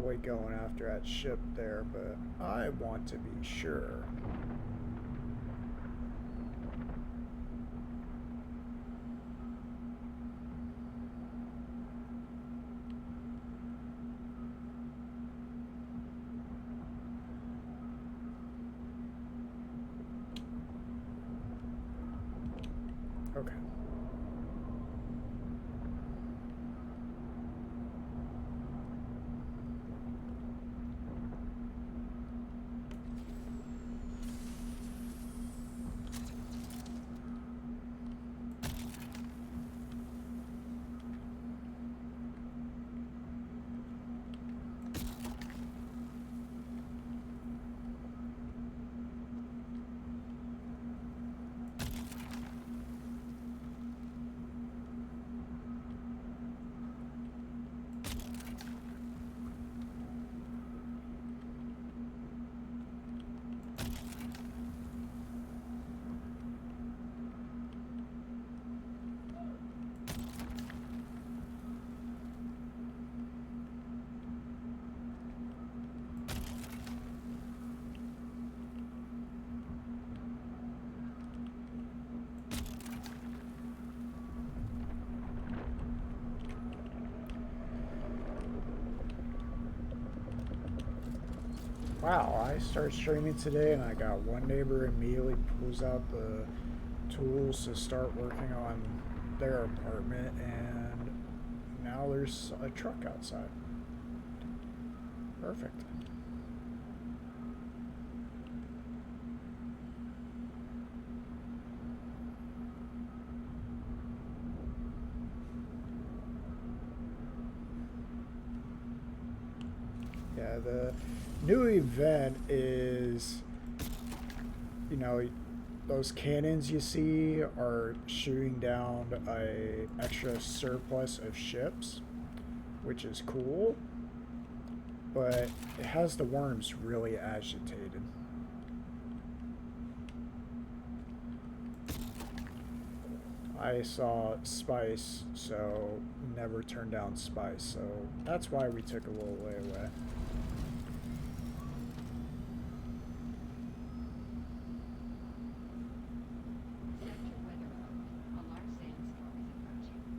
probably going after that ship there, but I want to be sure. Okay. Wow, I started streaming today and I got one neighbor immediately pulls out the tools to start working on their apartment, and now there's a truck outside. Perfect. Yeah, the new event is, you know, those cannons you see are shooting down a extra surplus of ships, which is cool, but it has the worms really agitated. I saw spice, so never turned down spice, so that's why we took a little way away.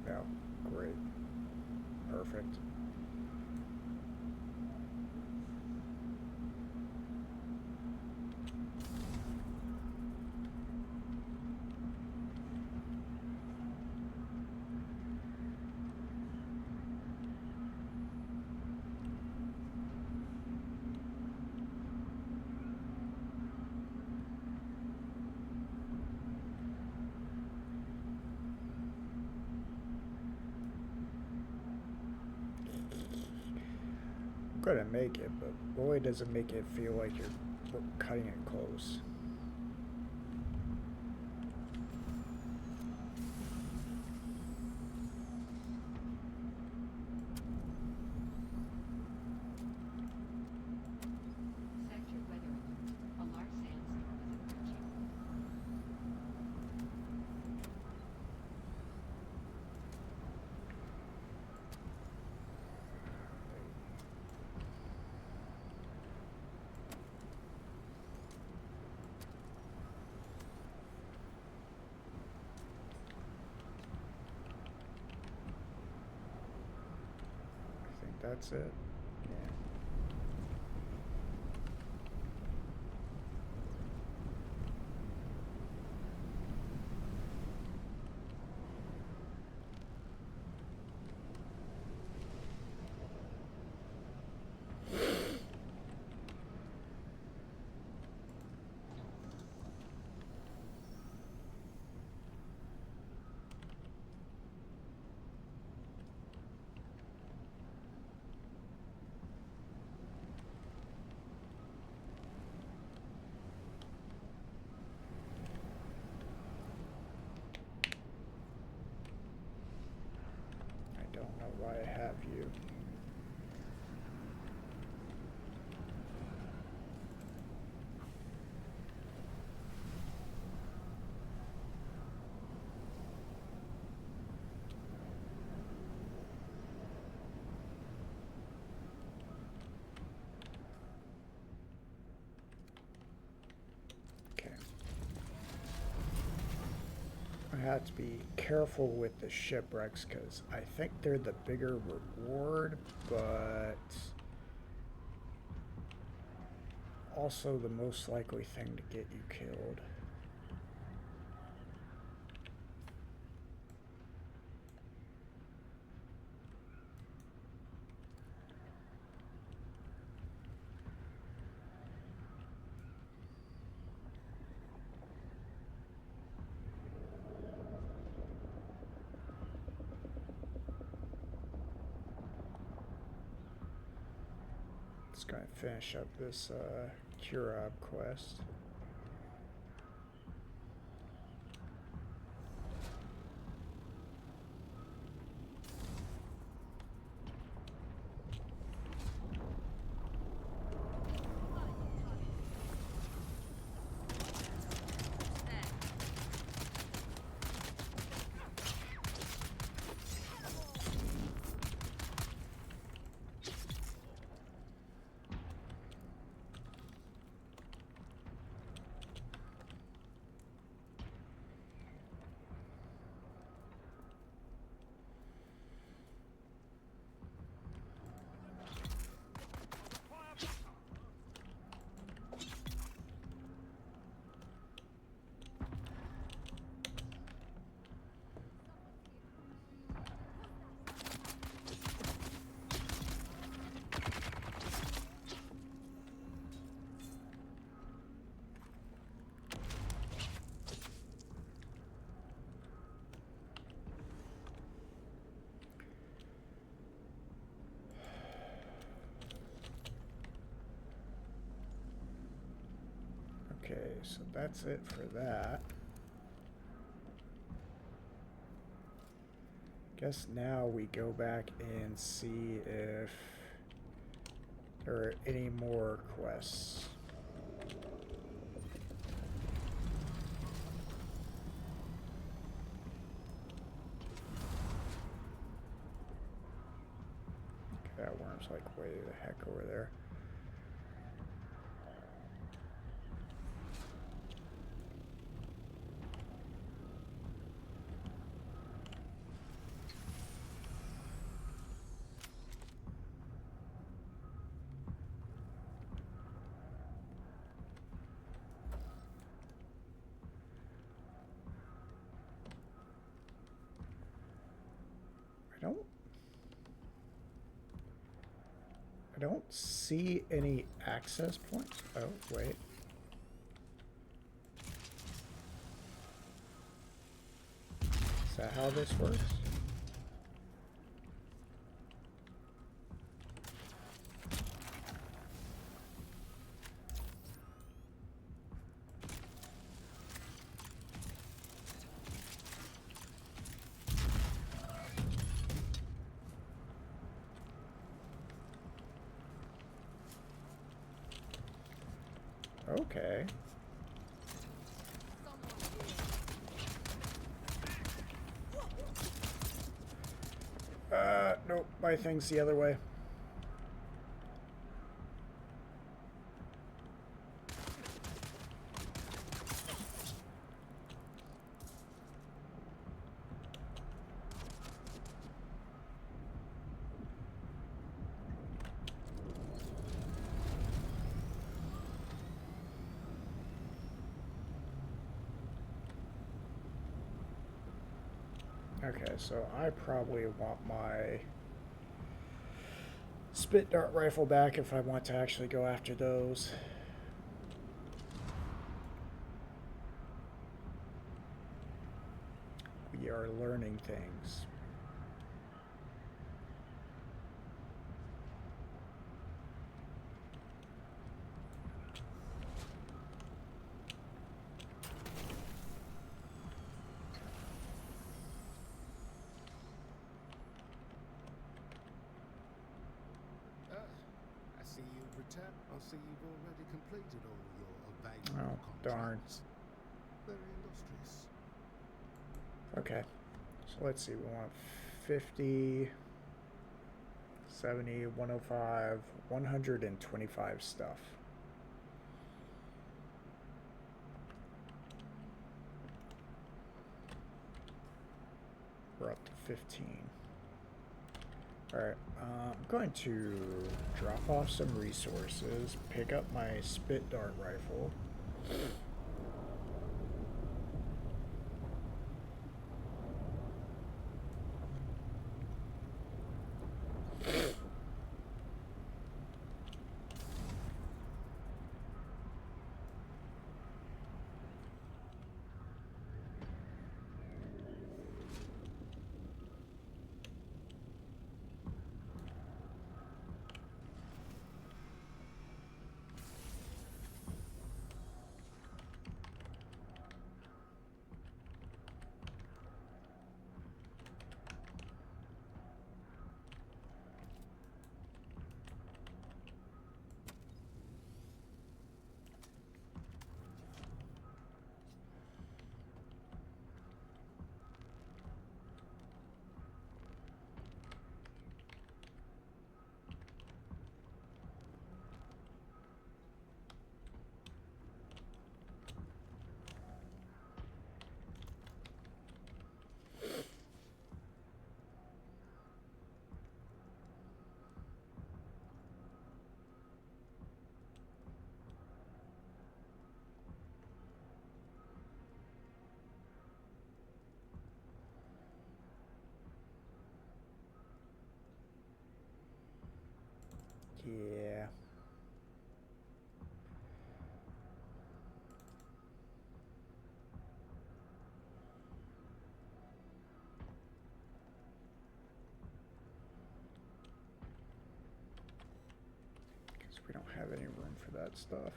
Yeah, great. Perfect. Gonna make it, but boy, does it make it feel like you're cutting it close. I think that's it. Yeah. I don't know why I have you. have to be careful with the shipwrecks because I think they're the bigger reward, but also the most likely thing to get you killed. Just gonna finish up this Curab quest. Okay, so that's it for that. Guess now we go back and see if there are any more quests. Okay, that worm's like way the heck over there. I don't see any access points. Oh, wait. Is that how this works? Okay. Nope, my thing's the other way. Okay, so I probably want my spit dart rifle back if I want to actually go after those. We are learning things. I see you've already completed all your available Oh, darn. contracts. Very industrious. Okay, so let's see, we want 50, 70, 105, 125 stuff. 15. Alright, I'm going to drop off some resources, pick up my spit dart rifle. Yeah. Because we don't have any room for that stuff.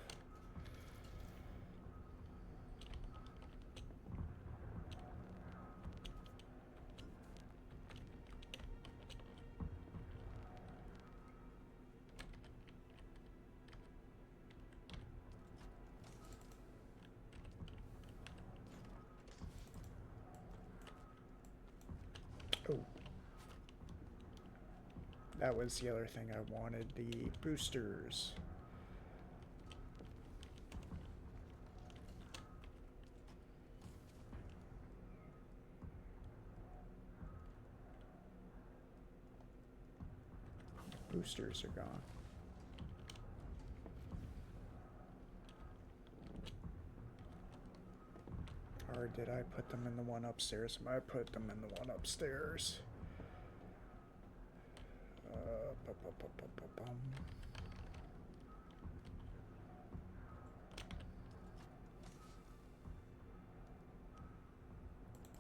Oh. That was the other thing I wanted, the boosters. Boosters are gone. Or did I put them in the one upstairs? I put them in the one upstairs.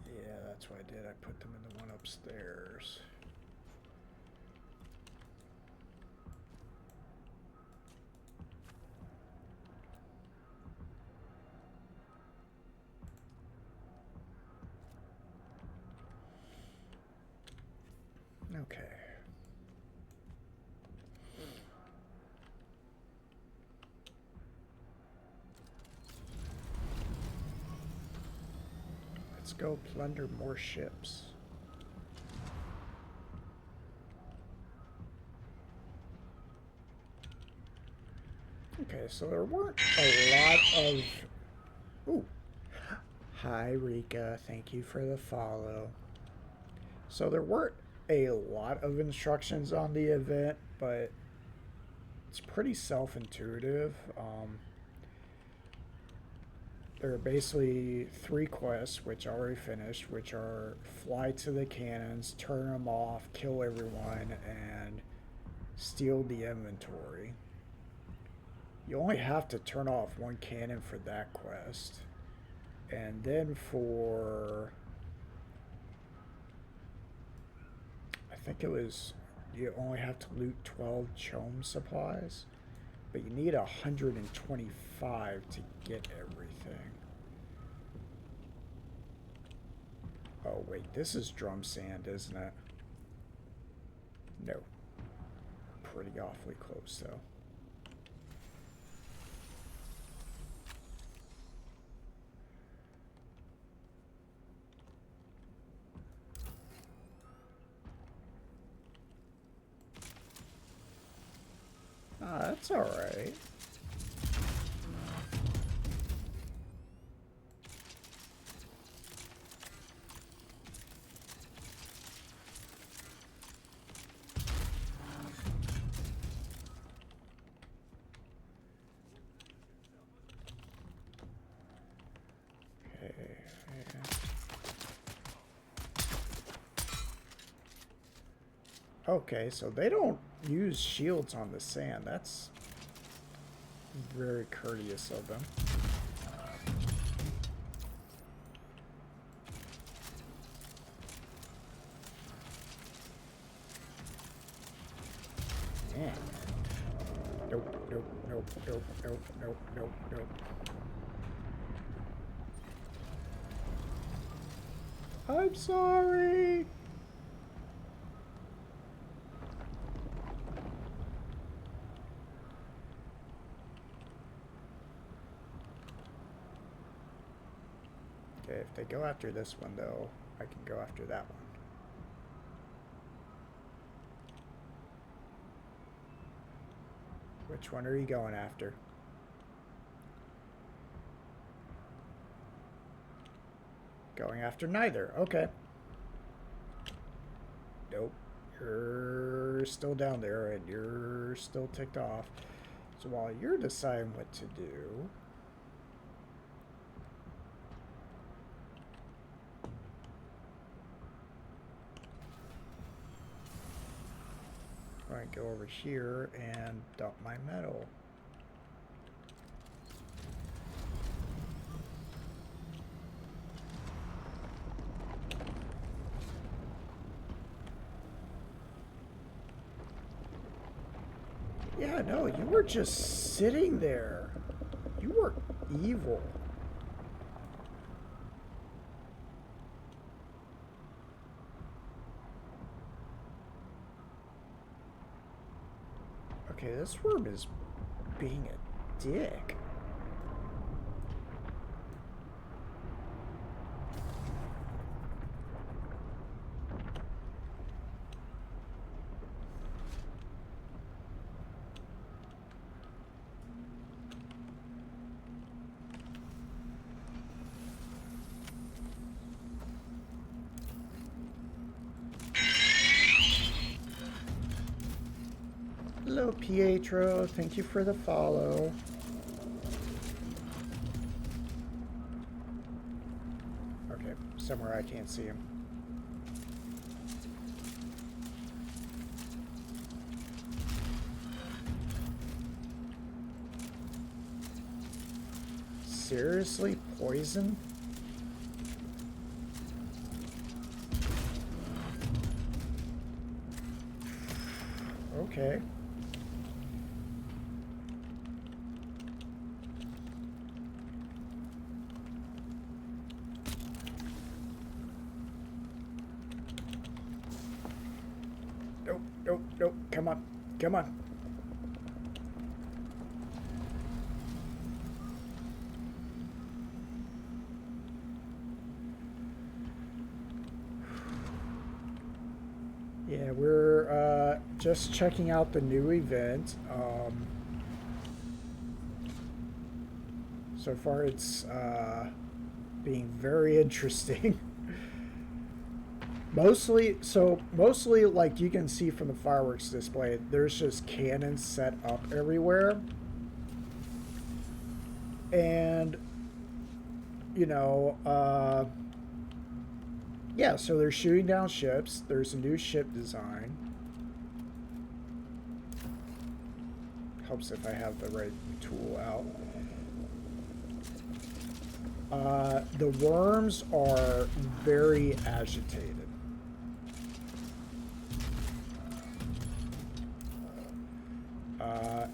Yeah, that's what I did. I put them in the one upstairs. Okay. Let's go plunder more ships. Okay, so there weren't a lot of... Ooh. Hi, Rika. Thank you for the follow. So there weren't a lot of instructions on the event, but it's pretty self-intuitive. There are basically 3 quests, which I already finished, which are fly to the cannons, turn them off, kill everyone, and steal the inventory. You only have to turn off 1 cannon for that quest. And then for... I think it was... You only have to loot 12 chome supplies. But you need 125 to get everything. Oh, wait. This is drum sand, isn't it? No. Pretty awfully close, though. Ah, that's alright. Okay, so they don't use shields on the sand. That's very courteous of them. Man. Nope, nope, nope, nope, nope, nope, nope, nope. I'm sorry. Okay, if they go after this one, though, I can go after that one. Which one are you going after? Going after neither. Okay. Nope. You're still down there, and you're still ticked off. So while you're deciding what to do... I'm going to go over here and dump my metal. Yeah, no, you were just sitting there. You were evil. Okay, this worm is being a dick. Hello, Pietro. Thank you for the follow. Okay, somewhere I can't see him. Seriously? Poison? Okay. Nope, nope, nope. Come on. Come on. Yeah, we're just checking out the new event. So far, it's being very interesting. Mostly, like you can see from the fireworks display, there's just cannons set up everywhere. And, you know, yeah, so they're shooting down ships. There's a new ship design. Helps if I have the right tool out. The worms are very agitated.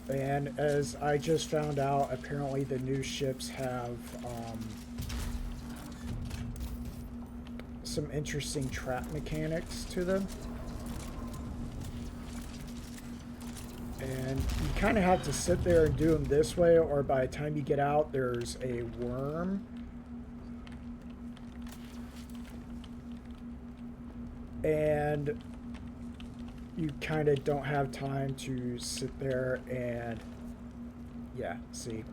And as I just found out, apparently the new ships have some interesting trap mechanics to them. And you kind of have to sit there and do them this way, or by the time you get out, there's a worm. And you kind of don't have time to sit there and, yeah, see.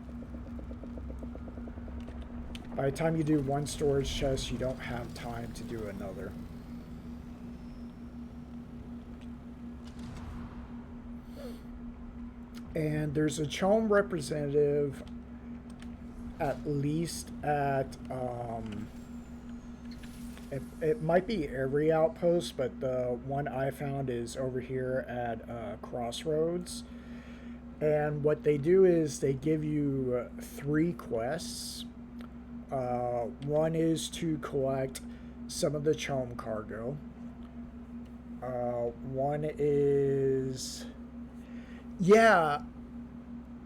By the time you do one storage chest, you don't have time to do another. And there's a Chome representative at least at It might be every outpost, but the one I found is over here at Crossroads. And what they do is they give you 3 quests. One is to collect some of the Chome cargo. One is, yeah,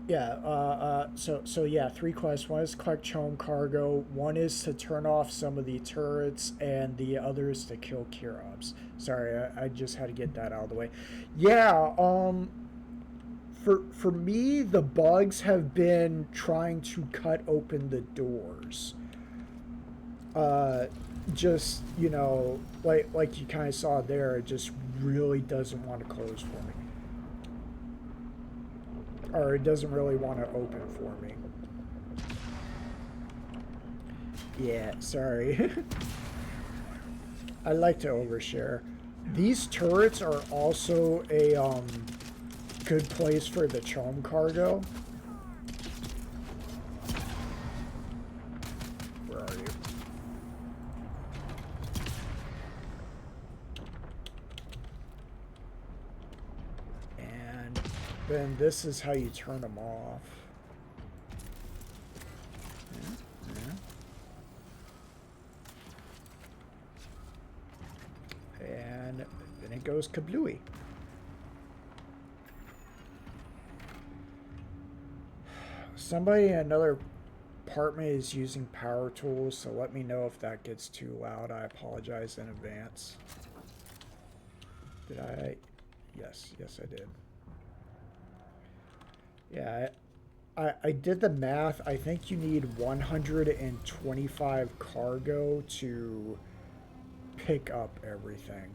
yeah. So yeah, 3 quests. One is collect Chome cargo. One is to turn off some of the turrets, and the other is to kill Kirobs. Sorry, I just had to get that out of the way. Yeah. For me, the bugs have been trying to cut open the doors. Uh, just like you kind of saw there, it just really doesn't want to close for me, or it doesn't really want to open for me. Yeah, sorry. I like to overshare. These turrets are also a good place for the Chome cargo. Where are you? And then this is how you turn them off. And then it goes kablooey. Somebody in another apartment is using power tools, so let me know if that gets too loud. I apologize in advance. Did I? Yes, I did. Yeah, I did the math. I think you need 125 cargo to pick up everything.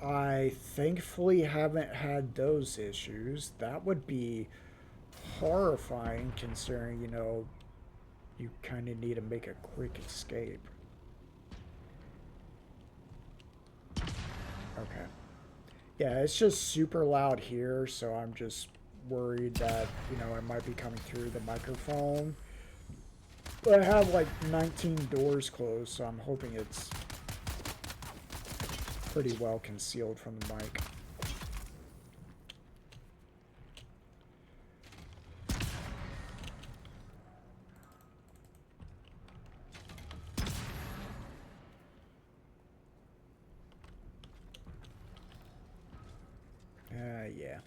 I thankfully haven't had those issues. That would be horrifying considering, you kind of need to make a quick escape. Okay. Yeah, it's just super loud here, so I'm just worried that, it might be coming through the microphone. But I have like 19 doors closed, so I'm hoping it's pretty well concealed from the mic. Yeah.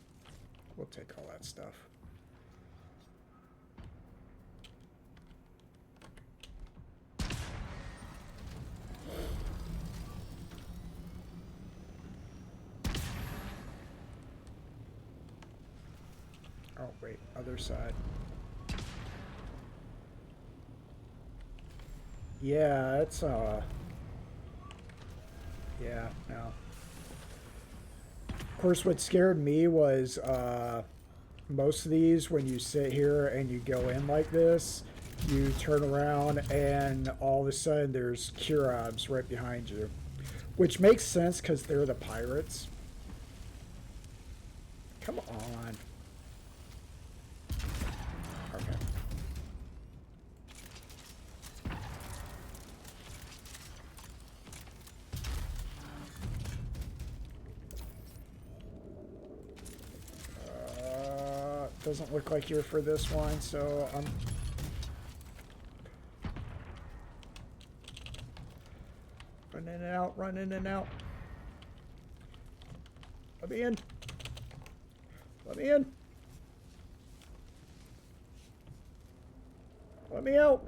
We'll take all that stuff. Oh, wait. Other side. Yeah, it's, yeah, no. Of course, what scared me was, most of these, when you sit here and you go in like this, you turn around and all of a sudden there's Kirobs right behind you. Which makes sense because they're the pirates. Come on. Okay. Doesn't look like you're for this one, so I'm... Running and out, running and out. Let me in. Let me in. Let me out.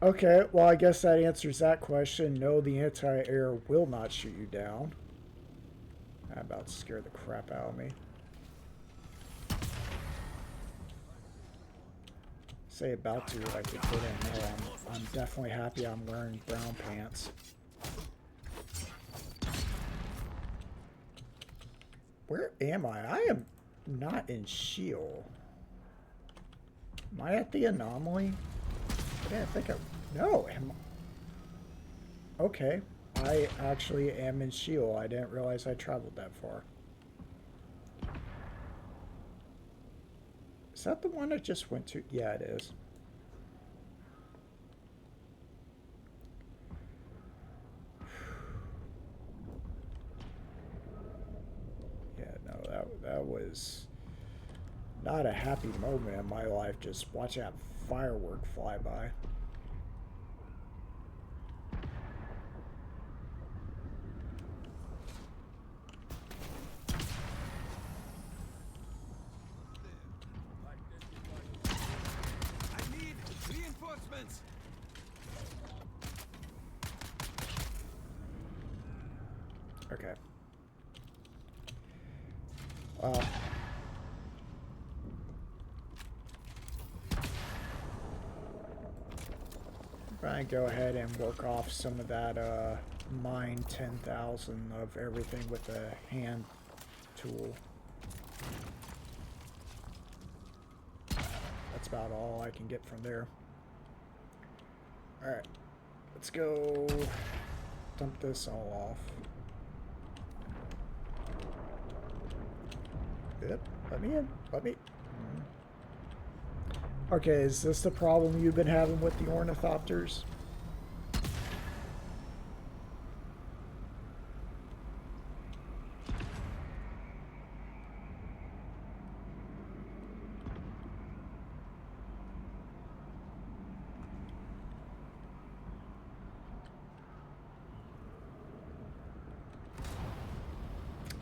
Okay, well, I guess that answers that question. No, the anti-air will not shoot you down. That about scared the crap out of me. Say about to, like they put in there. I'm definitely happy I'm wearing brown pants. Where am I? I am not in Shield. Am I at the anomaly? Yeah, I think I... No, okay. I actually am in Sheol. I didn't realize I traveled that far. Is that the one I just went to? Yeah, it is. Yeah, no, that was not a happy moment in my life, just watching that firework fly by. Okay. I'm gonna go ahead and work off some of that mine 10,000 of everything with a hand tool. That's about all I can get from there. Alright, let's go dump this all off. Yep, let me in. Let me... Okay, is this the problem you've been having with the ornithopters?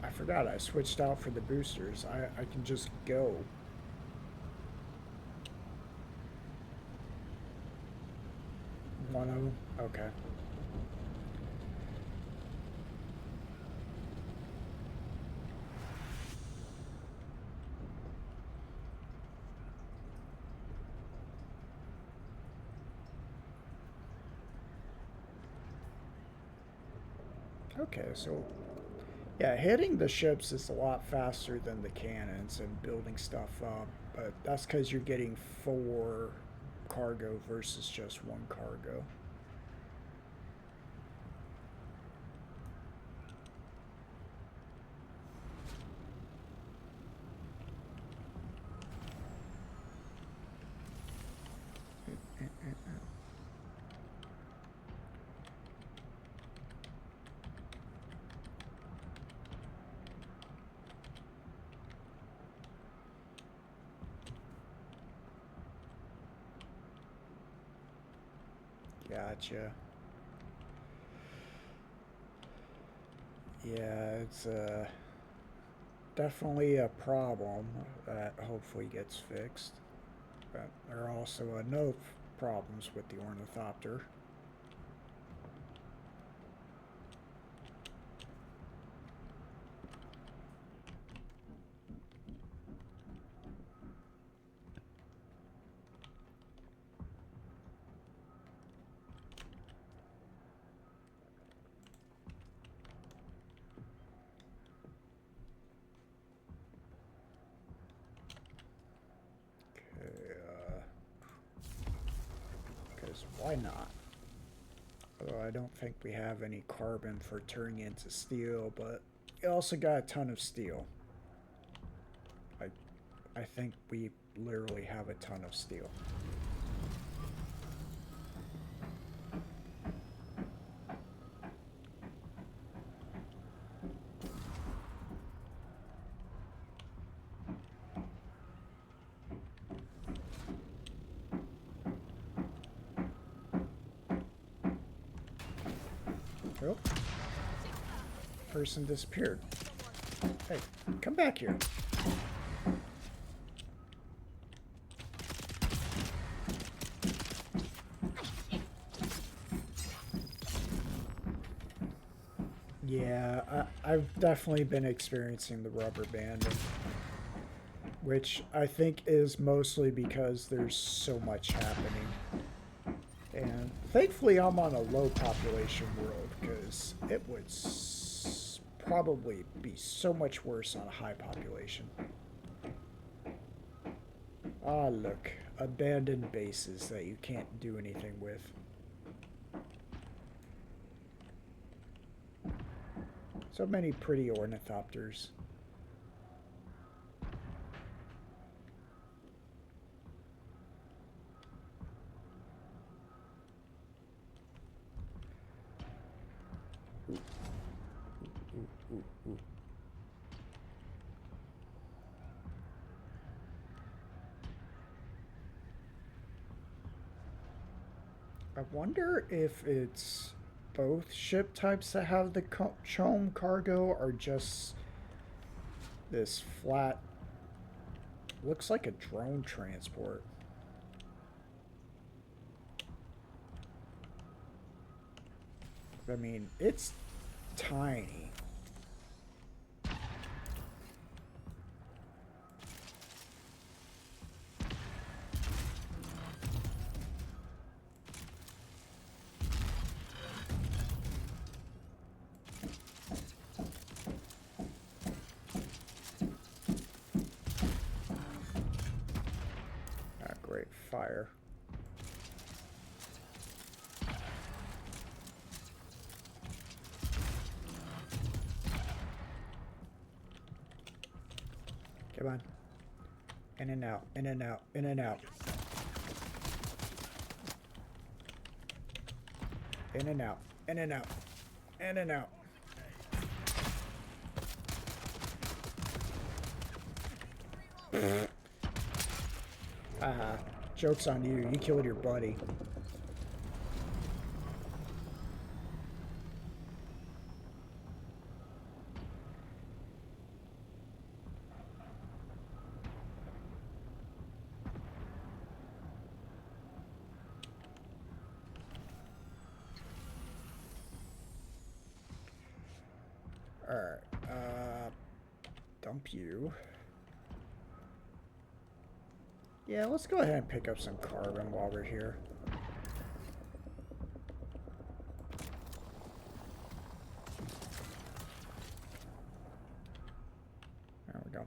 I forgot I switched out for the boosters. I can just go. One of them? Okay. Okay, so yeah, hitting the ships is a lot faster than the cannons and building stuff up, but that's because you're getting 4 cargo versus just 1 cargo. Gotcha. Yeah, it's definitely a problem that hopefully gets fixed. But there are also enough problems with the ornithopter. Because why not? Although I don't think we have any carbon for turning into steel, but we also got a ton of steel. I think we literally have a ton of steel. Well, person disappeared. Hey, come back here. Yeah, I've definitely been experiencing the rubber banding, which I think is mostly because there's so much happening. And thankfully I'm on a low population world, because it would probably be so much worse on a high population. Ah, look, abandoned bases that you can't do anything with. So many pretty ornithopters. Ooh. I wonder if it's both ship types that have the chome cargo or just this flat, looks like a drone transport. I mean, it's tiny. Ah, great fire. Come on. In and out, in and out, in and out. In and out, in and out, in and out. Haha. Joke's on you. You killed your buddy. Alright, dump you. Yeah, let's go ahead and pick up some carbon while we're here. There we go.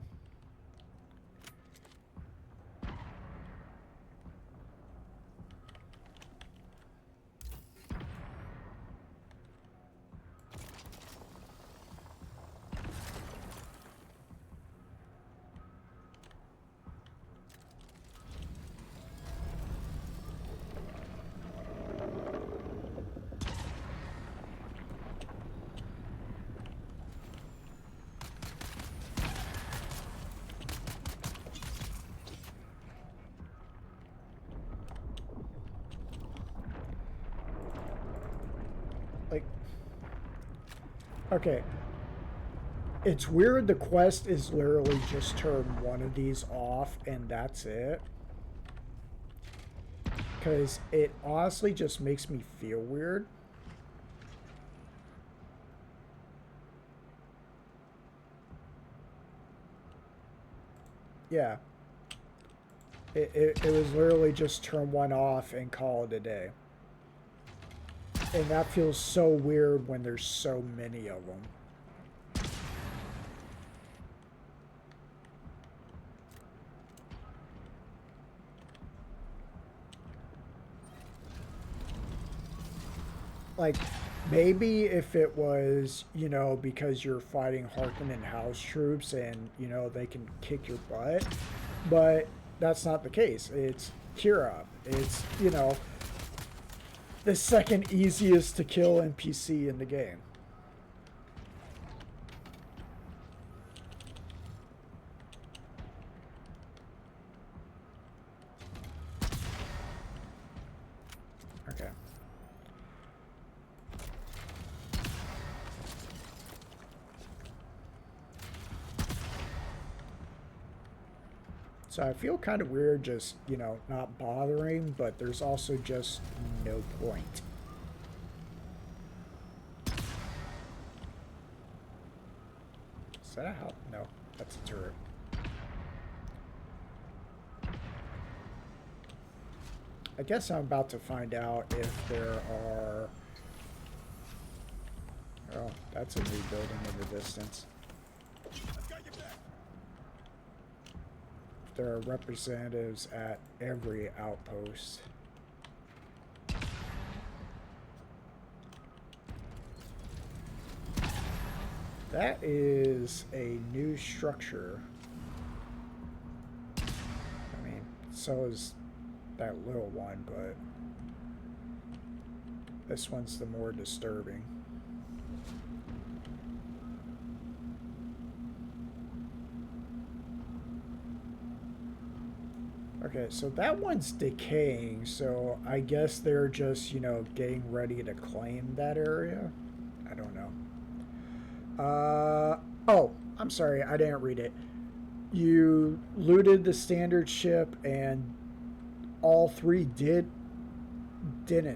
Okay. It's weird the quest is literally just turn one of these off and that's it. Because it honestly just makes me feel weird. Yeah. It was literally just turn one off and call it a day. And that feels so weird when there's so many of them. Like, maybe if it was, you know, because you're fighting Harkonnen house troops and, you know, they can kick your butt. But that's not the case. It's Kira. It's, you know, the second easiest to kill NPC in the game. Okay. So I feel kind of weird just, you know, not bothering, but there's also just no point. Is that a house? No, that's a turret. I guess I'm about to find out if there are... Oh, that's a new building in the distance. there are representatives at every outpost. That is a new structure. I mean, so is that little one, but this one's the more disturbing. Okay, so that one's decaying, so I guess they're just, you know, getting ready to claim that area? I don't know. Oh, I'm sorry, I didn't read it. You looted the standard ship and all three didn't. Did?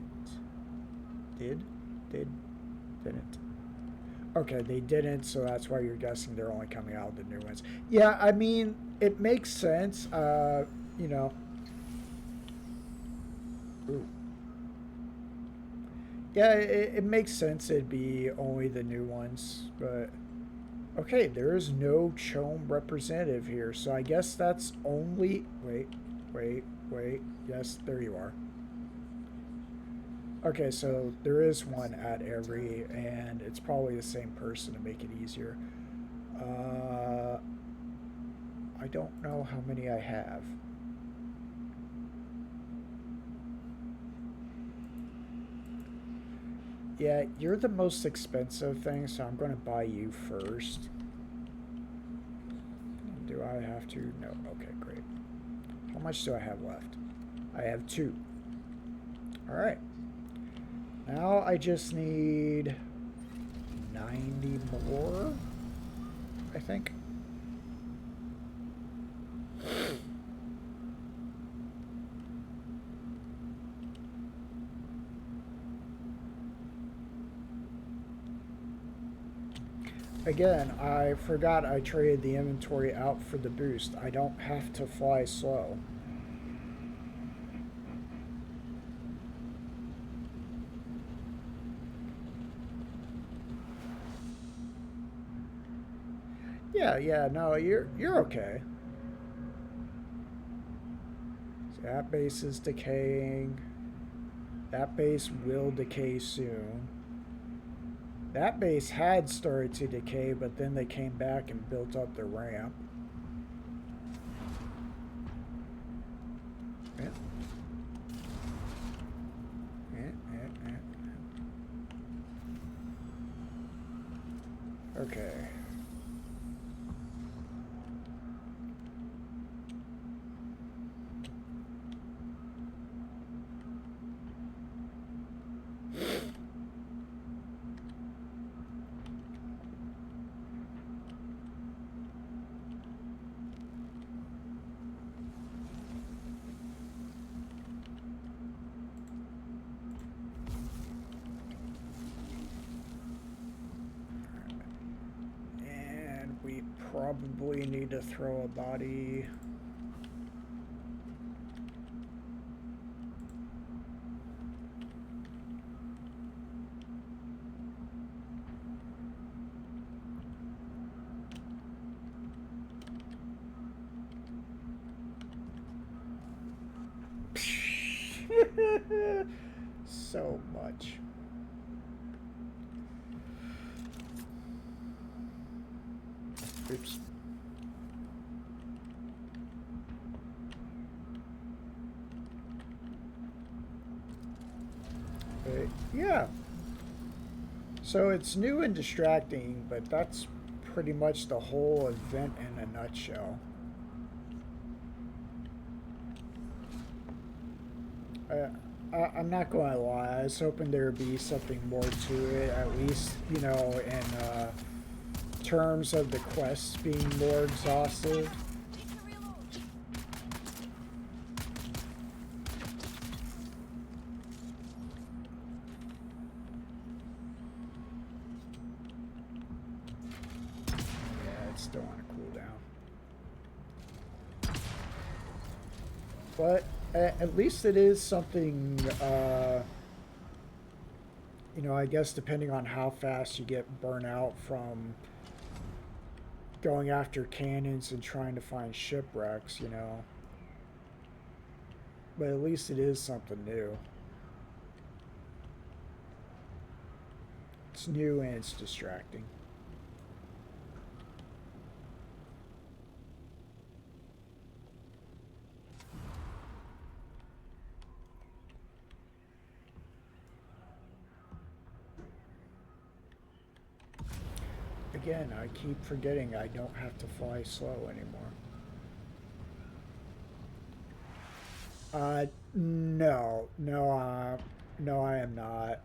Didn't. Okay, they didn't, so that's why you're guessing they're only coming out with the new ones. Yeah, I mean, it makes sense, you know. Ooh. Yeah, it makes sense it'd be only the new ones, but... Okay, there is no CHOAM representative here, so I guess that's only... Wait. Yes, there you are. Okay, so there is one at every, and it's probably the same person to make it easier. I don't know how many I have. Yeah, you're the most expensive thing, so I'm going to buy you first. Do I have to? No. Okay, great. How much do I have left? I have 2. Alright. Now I just need 90 more, I think. Again, I forgot I traded the inventory out for the boost. I don't have to fly slow. Yeah, no, you're okay. So that base is decaying. That base will decay soon. That base had started to decay, but then they came back and built up the ramp. Yeah. Okay. Probably need to throw a body. So much. Oops. Yeah. So it's new and distracting, but that's pretty much the whole event in a nutshell. I'm not going to lie. I was hoping there would be something more to it, at least, you know, in terms of the quests being more exhaustive. Yeah, it's still on a cooldown. But at least it is something, you know, I guess depending on how fast you get burnt out from going after cannons and trying to find shipwrecks, you know. But at least it is something new. It's new and it's distracting. Again, I keep forgetting I don't have to fly slow anymore. No, I am not.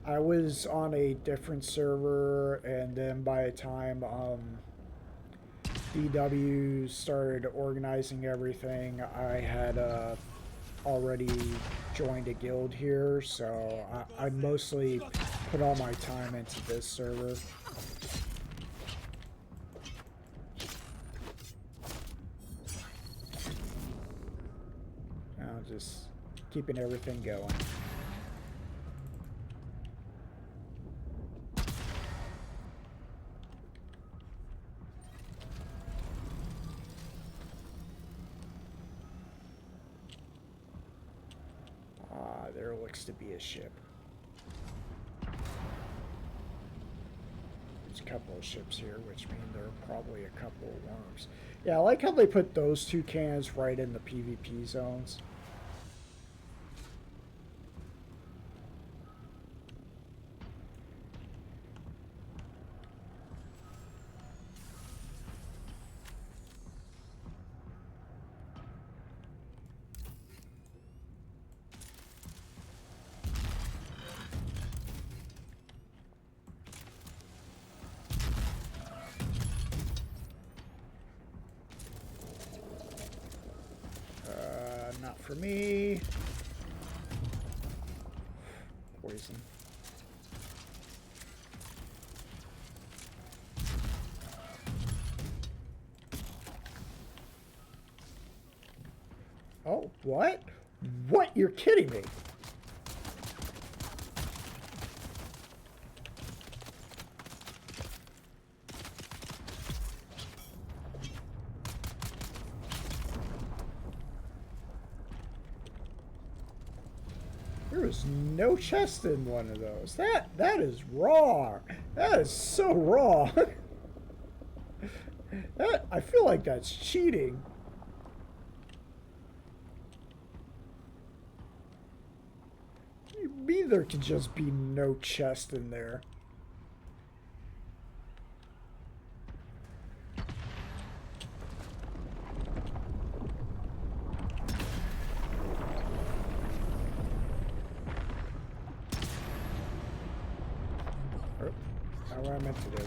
I was on a different server, and then by the time DW started organizing everything, I had already joined a guild here, so I mostly put all my time into this server. Just keeping everything going. There looks to be a ship. There's a couple of ships here, which mean there are probably a couple of worms. Yeah, I like how they put those two cannons right in the PvP zones. Not for me. Poison. Oh, what? What? You're kidding me. There is no chest in one of those. That is wrong. That is so wrong. I feel like that's cheating. You mean there could just be no chest in there? Not what I meant to do.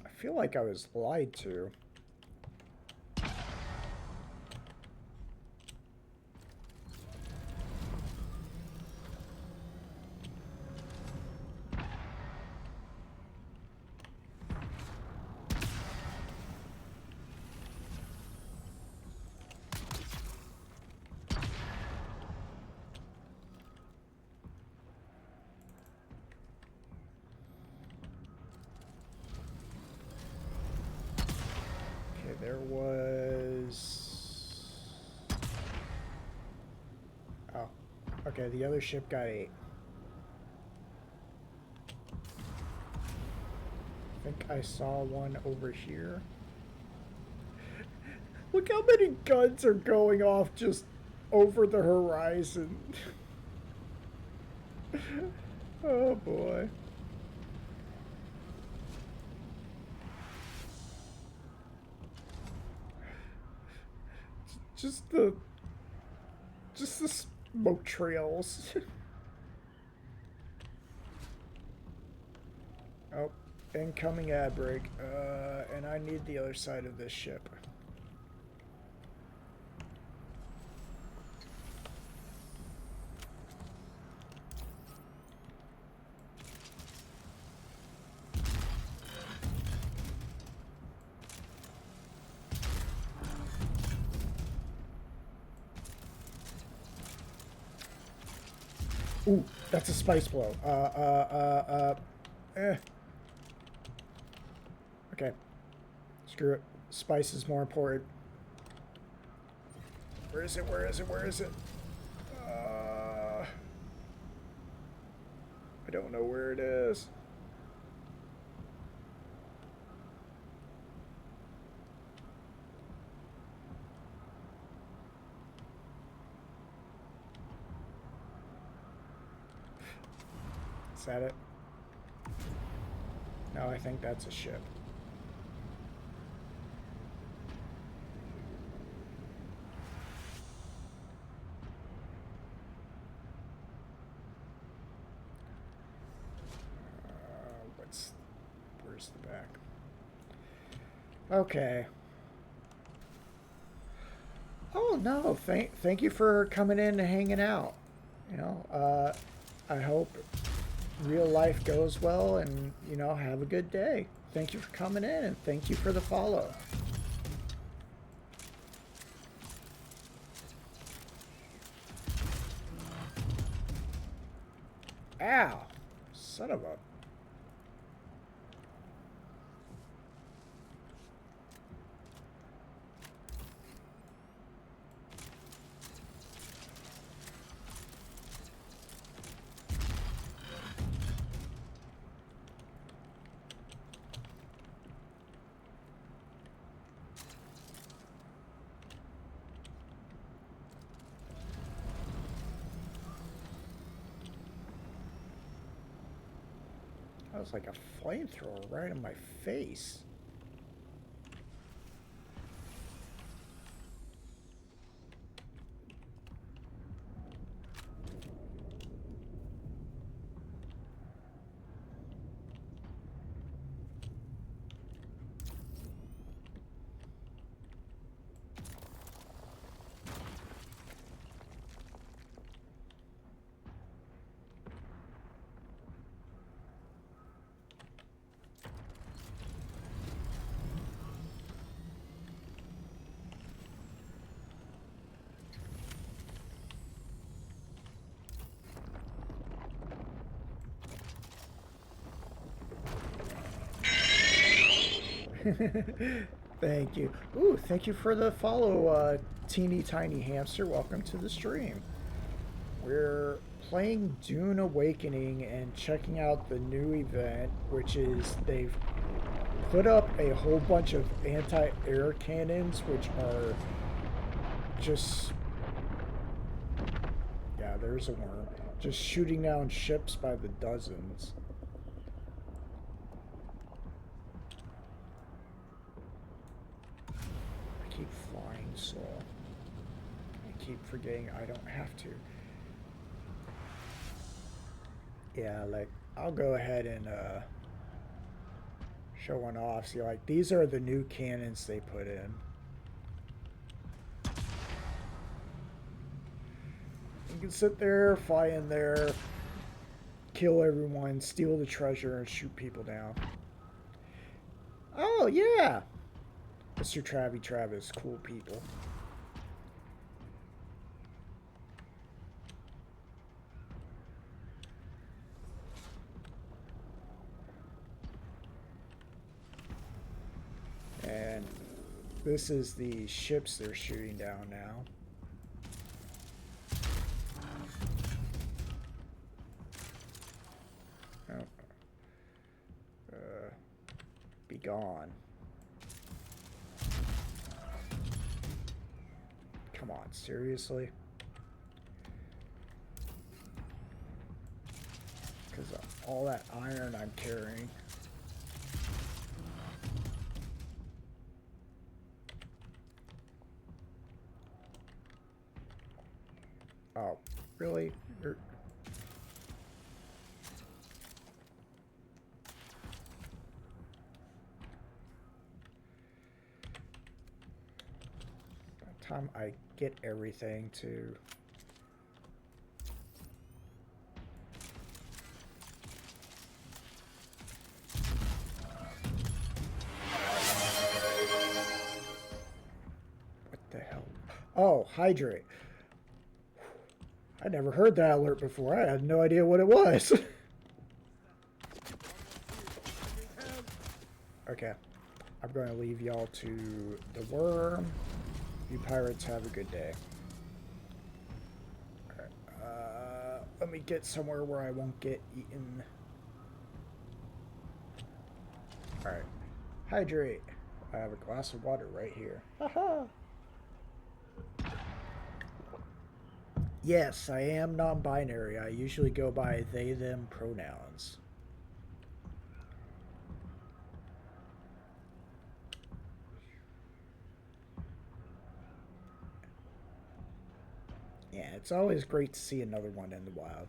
I feel like I was lied to. There was... Oh. Okay, the other ship got 8. I think I saw one over here. Look how many guns are going off just over the horizon. Oh boy. Just the smoke trails. Oh, incoming ad break. And I need the other side of this ship. Ooh, that's a spice blow. Eh. Okay. Screw it. Spice is more important. Where is it? Where is it? Where is it? I don't know where it is. Is that it? No, I think that's a ship. Where's the back? Okay. Oh no! Thank you for coming in and hanging out. You know, I hope real life goes well, and you know, have a good day. Thank you for coming in, and thank you for the follow. Ow! Son of a... That was like a flamethrower right in my face. Thank you. Ooh, thank you for the follow, teeny tiny hamster. Welcome to the stream. We're playing Dune Awakening and checking out the new event, which is they've put up a whole bunch of anti-air cannons, which are just... Yeah, there's a worm. Just shooting down ships by the dozens. I keep flying, so I keep forgetting I don't have to. Yeah, like, I'll go ahead and show one off. See, like, these are the new cannons they put in. You can sit there, fly in there, kill everyone, steal the treasure, and shoot people down. Oh, yeah! Mr. Travie Travis, cool people. And this is the ships they're shooting down now. Oh. Be gone. Come on, seriously? Because of all that iron I'm carrying. Oh, really? By the time I get everything to... What the hell? Oh, hydrate. I never heard that alert before. I had no idea what it was. Okay. I'm going to leave y'all to the worm. You pirates have a good day. Alright. Let me get somewhere where I won't get eaten. Alright. Hydrate. I have a glass of water right here. Haha! Yes, I am non-binary. I usually go by they, them pronouns. Yeah, it's always great to see another one in the wild.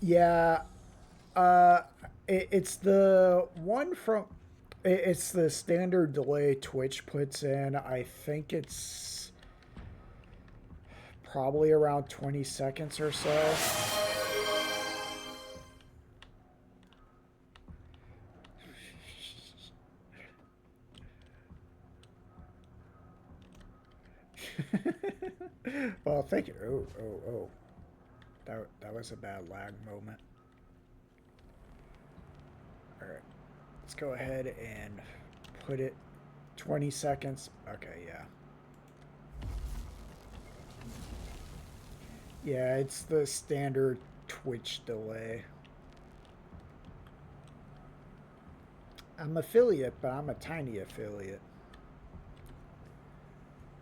Yeah, uh, it's the one from. It's the standard delay Twitch puts in. I think it's probably around 20 seconds or so. Well, thank you. Oh. That was a bad lag moment. Alright. Let's go ahead and put it 20 seconds. Okay, yeah. Yeah, it's the standard Twitch delay. I'm affiliate, but I'm a tiny affiliate.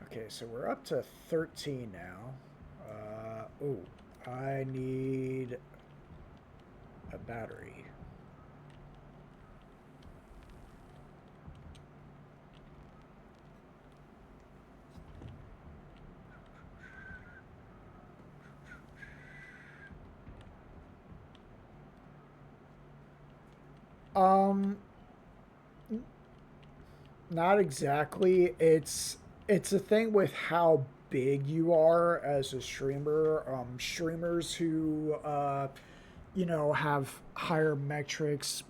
Okay, so we're up to 13 now. I need a battery. Um, Not exactly. It's a thing with how big you are as a streamer. Streamers who have higher metrics,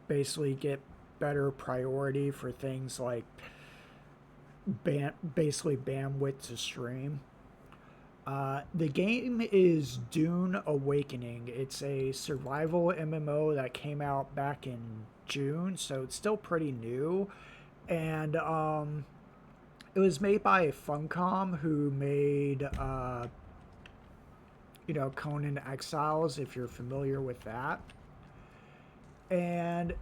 basically get better priority for things like basically bandwidth to stream. The game is Dune Awakening. It's a survival MMO that came out back in June, so it's still pretty new. And it was made by Funcom, who made Conan Exiles, if you're familiar with that. And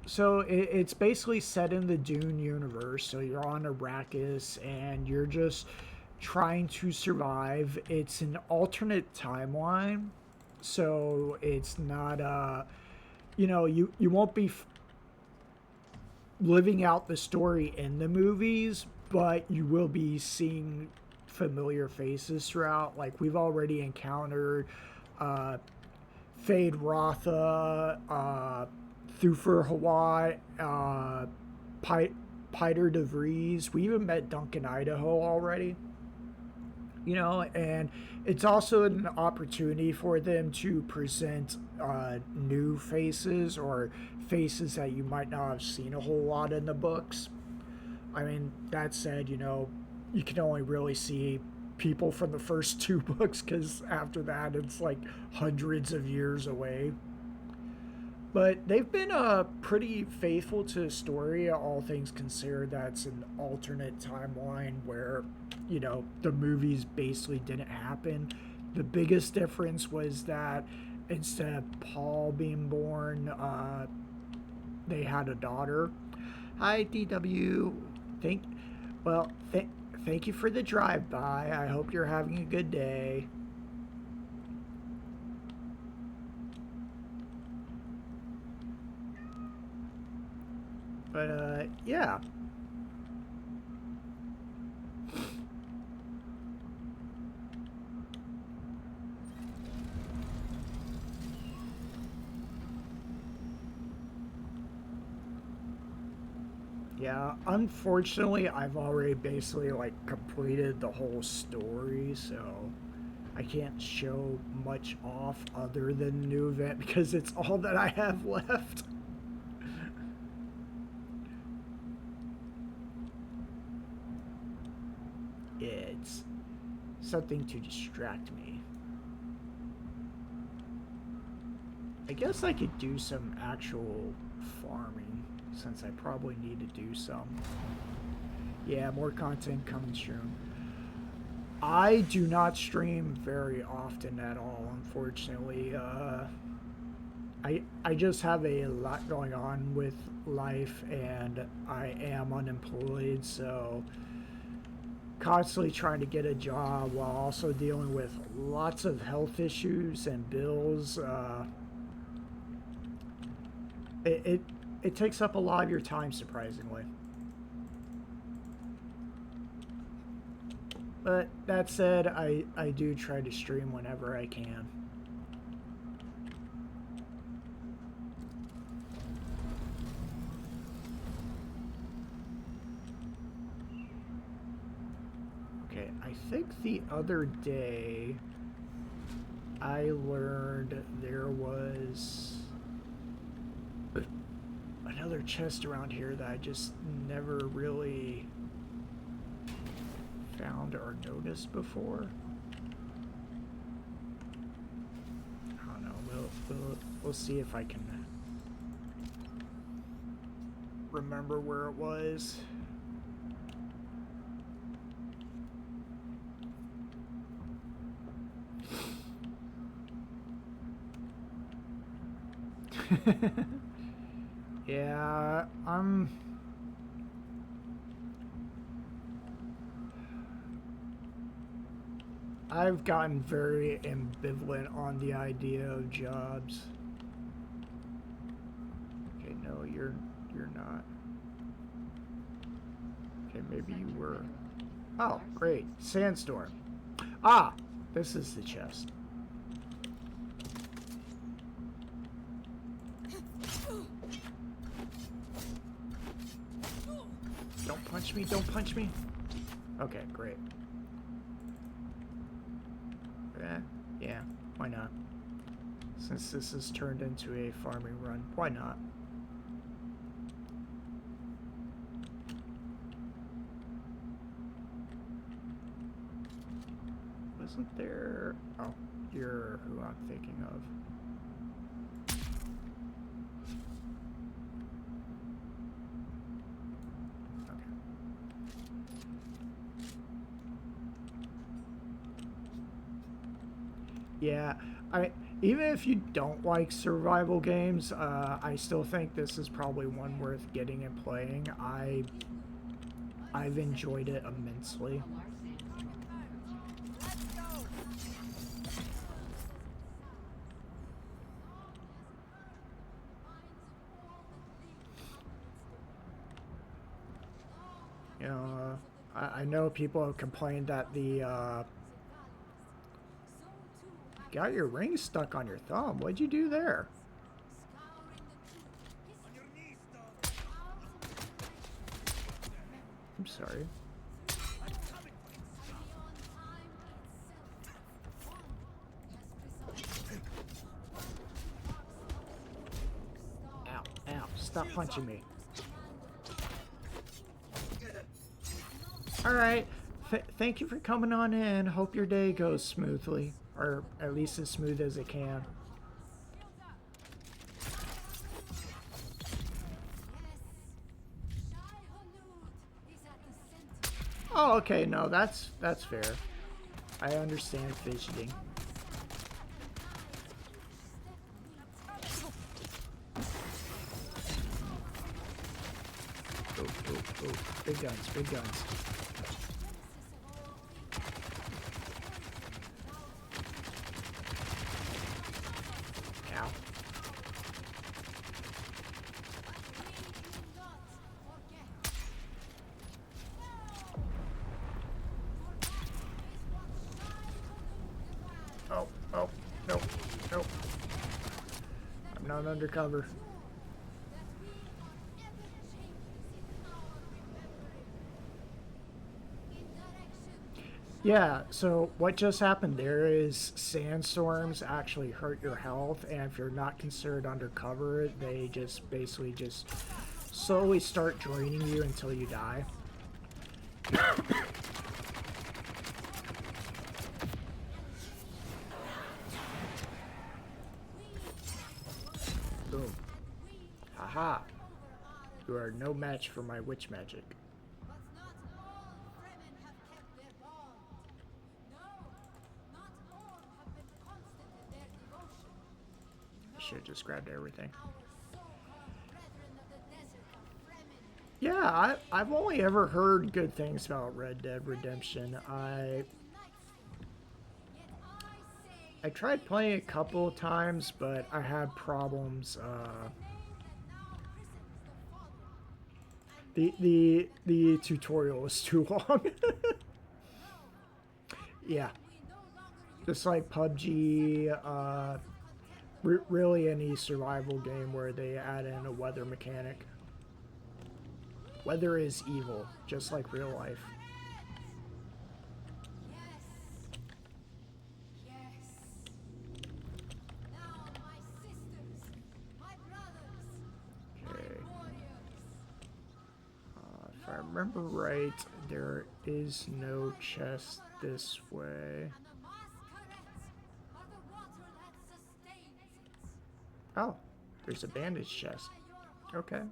so it's basically set in the Dune universe. So you're on Arrakis, and you're just trying to survive. It's an alternate timeline, so it's not you won't be living out the story in the movies, but you will be seeing familiar faces throughout. Like, we've already encountered Fade Rotha, Thufir Hawaii, Piter DeVries. We even met Duncan Idaho already. And it's also an opportunity for them to present new faces, or faces that you might not have seen a whole lot in the books. I mean, that said, you can only really see people from the first two books, because after that it's like hundreds of years away. But they've been pretty faithful to the story, all things considered. That's an alternate timeline where, the movies basically didn't happen. The biggest difference was that instead of Paul being born, they had a daughter. Hi, DW. Well, thank you for the drive-by. I hope you're having a good day. But, yeah. Yeah, unfortunately, I've already basically like completed the whole story, so I can't show much off other than new event because it's all that I have left. It's something to distract me. I guess I could do some actual farming since I probably need to do some. Yeah, more content coming soon. I do not stream very often at all, unfortunately. I just have a lot going on with life, and I am unemployed, so constantly trying to get a job while also dealing with lots of health issues and bills. It, it it takes up a lot of your time, surprisingly. But that said, I do try to stream whenever I can. Okay, I think the other day I learned there was another chest around here that I just never really found or noticed before. I don't know. We'll see if I can remember where it was. Yeah, I've gotten very ambivalent on the idea of jobs. Okay, no, you're not. Okay, maybe you were. Oh, great. Sandstorm. Ah, this is the chest. Don't punch me, don't punch me. Okay, great. Yeah, why not? Since this has turned into a farming run, why not? Wasn't there... Oh, you're who I'm thinking of. Yeah, even if you don't like survival games, I still think this is probably one worth getting and playing. I've enjoyed it immensely. You know, I know people have complained that the got your ring stuck on your thumb. What'd you do there? I'm sorry. Ow, ow, stop punching me. Alright, thank you for coming on in. Hope your day goes smoothly. Or at least as smooth as it can. Oh, okay, no, that's fair. I understand fidgeting. Oh, big guns, big guns. Ow. Oh, nope. I'm not undercover. Yeah, so what just happened there is sandstorms actually hurt your health, and if you're not considered undercover, they just basically just slowly start draining you until you die. Boom. Haha. You are no match for my witch magic. I should have just grabbed everything. Yeah, I've only ever heard good things about Red Dead Redemption. I tried playing a couple of times, but I had problems. The tutorial was too long. Yeah, just like PUBG, really any survival game where they add in a weather mechanic. Weather is evil, just like real life. Okay. If I remember right, there is no chest this way. Oh, there's a bandage chest. Okay.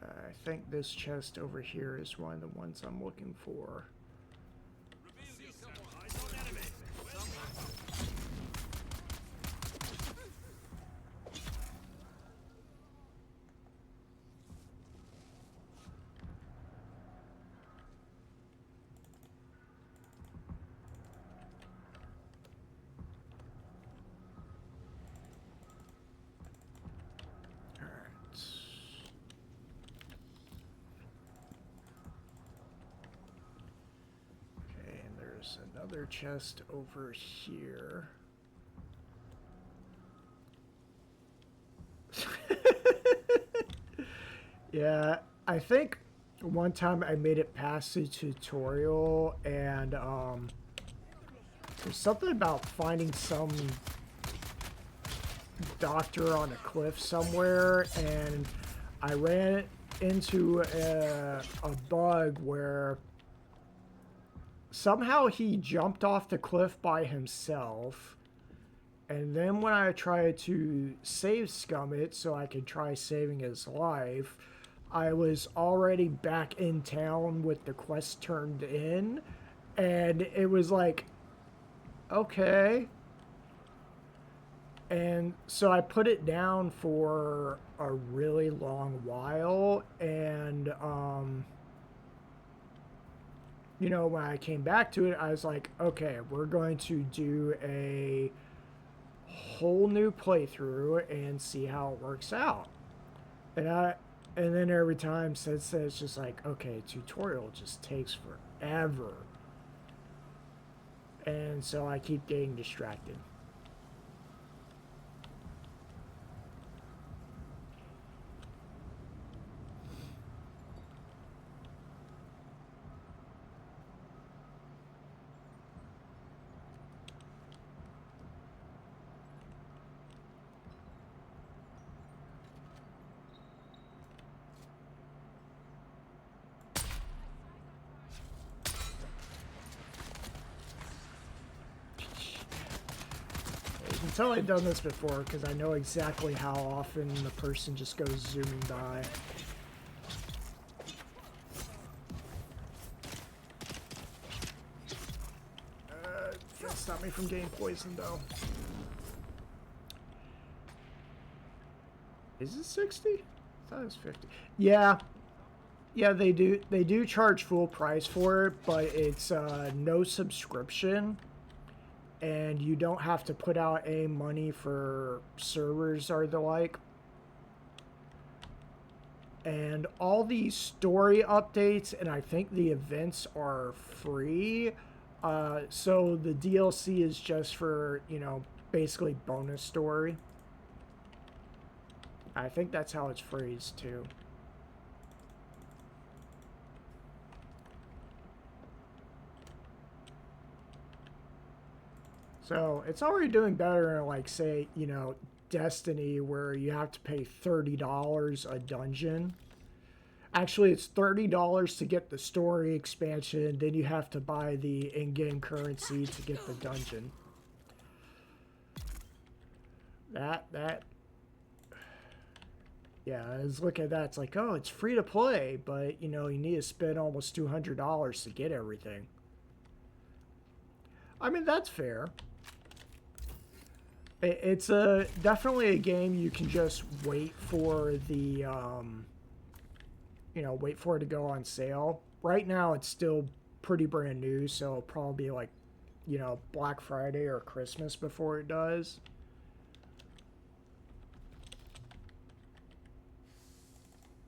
I think this chest over here is one of the ones I'm looking for. Another chest over here. Yeah, I think one time I made it past the tutorial, and there's something about finding some doctor on a cliff somewhere, and I ran into a bug where somehow he jumped off the cliff by himself, and then when I tried to save Scummit so I could try saving his life, I was already back in town with the quest turned in, and it was like, okay. And so I put it down for a really long while, and you know, when I came back to it, I was like, okay, we're going to do a whole new playthrough and see how it works out. And then every time since then, it's just like, okay, tutorial just takes forever. And so I keep getting distracted. Tell I've done this before because I know exactly how often the person just goes zooming by. Can't stop me from getting poisoned though. Is it 60? I thought it was 50. Yeah. Yeah, they do charge full price for it, but it's no subscription. And you don't have to put out any money for servers or the like. and all the story updates and I think the events are free. So the DLC is just for, you know, basically bonus story. I think that's how it's phrased too. So it's already doing better in, like, say, you know, Destiny, where you have to pay $30 a dungeon. Actually, it's $30 to get the story expansion, then you have to buy the in-game currency to get the dungeon. That yeah, I was looking at that, it's like, oh, it's free to play, but, you know, you need to spend almost $200 to get everything. I mean, that's fair. It's definitely a game you can just wait for the, you know, wait for it to go on sale. Right now, it's still pretty brand new, so it'll probably be like, you know, Black Friday or Christmas before it does.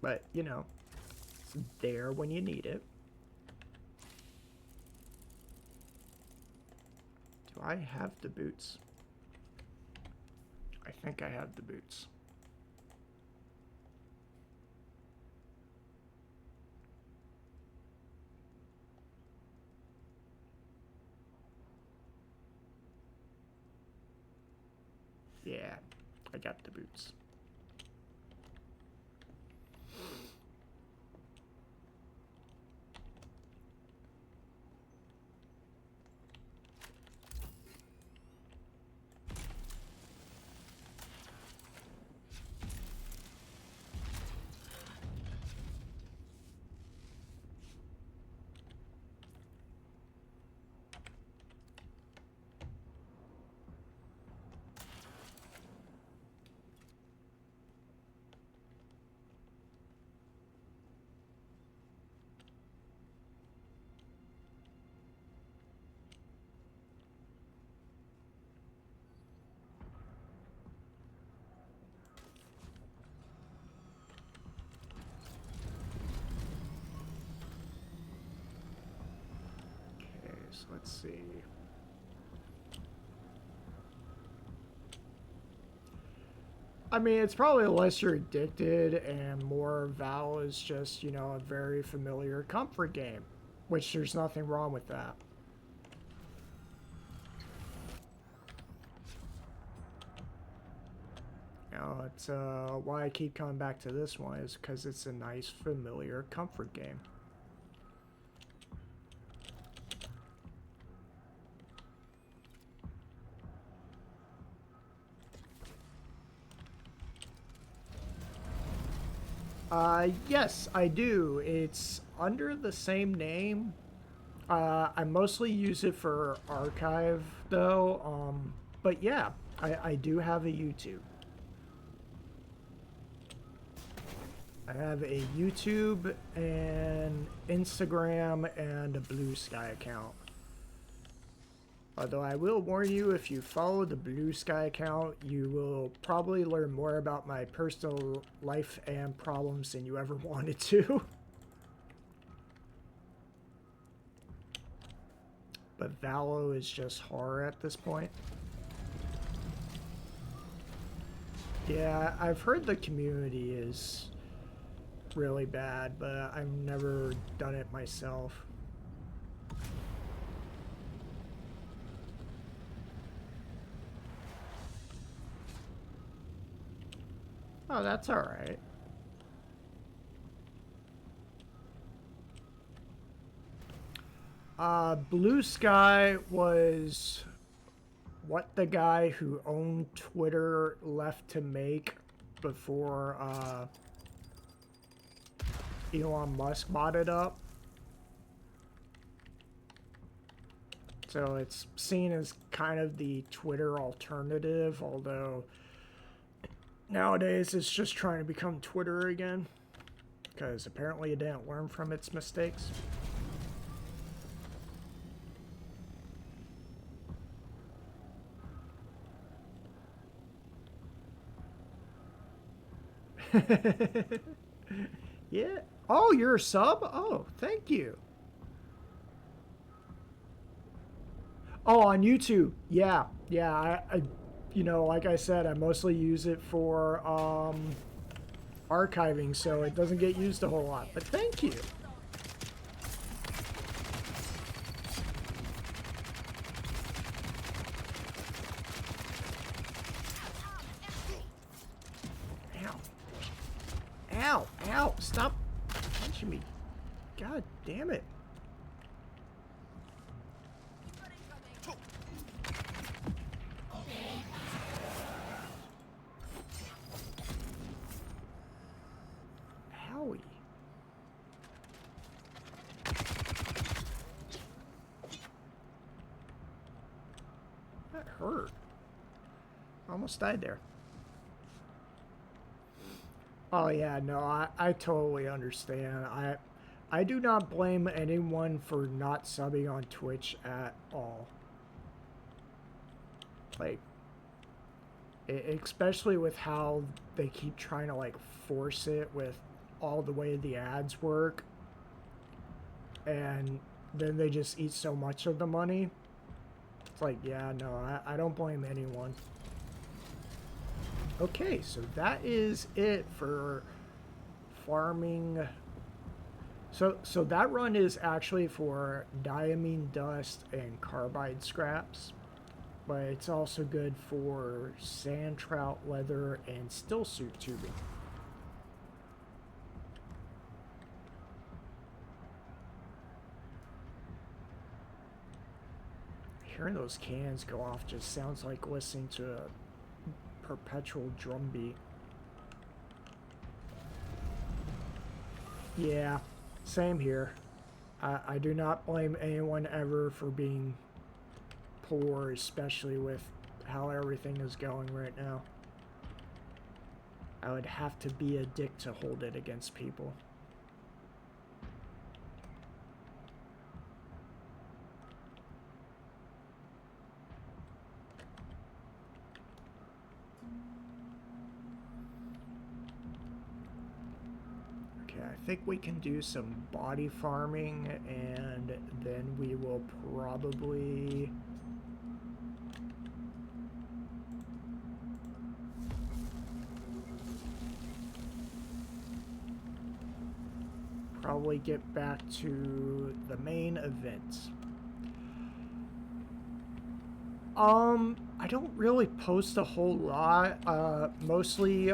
But, you know, it's there when you need it. Do I have the boots? I think I have the boots. Yeah, I got the boots. So let's see. I mean, it's probably less you're addicted and more Val is just, you know, a very familiar comfort game, which there's nothing wrong with that. You know, it's why I keep coming back to this one is because it's a nice, familiar comfort game. Yes, I do. It's under the same name. I mostly use it for archive, though. But yeah, I do have a YouTube. I have a YouTube and Instagram and a Blue Sky account. Although I will warn you, if you follow the Blue Sky account, you will probably learn more about my personal life and problems than you ever wanted to. But Valo is just horror at this point. Yeah, I've heard the community is really bad, but I've never done it myself. Oh, that's alright. Blue Sky was what the guy who owned Twitter left to make before Elon Musk bought it up. So it's seen as kind of the Twitter alternative, although nowadays it's just trying to become Twitter again, because apparently it didn't learn from its mistakes. Yeah. Oh, you're a sub? Oh, thank you. Oh, on YouTube. Yeah. Yeah, I you know, like I said, I mostly use it for archiving, so it doesn't get used a whole lot. But thank you. Ow. Ow. Ow. Stop punching me. God damn it. Howie. That hurt. Almost died there. Oh yeah, no, I totally understand. I do not blame anyone for not subbing on Twitch at all. Like, especially with how they keep trying to like force it with all the way the ads work, and then they just eat so much of the money. It's like, yeah, no, I don't blame anyone. Okay, so that is it for farming. So that run is actually for diamine dust and carbide scraps, but it's also good for sand trout leather and still suit tubing. Hearing those cannons go off just sounds like listening to a perpetual drumbeat. Yeah, same here. I do not blame anyone ever for being poor, especially with how everything is going right now. I would have to be a dick to hold it against people. I think we can do some body farming, and then we will probably get back to the main event. I don't really post a whole lot, mostly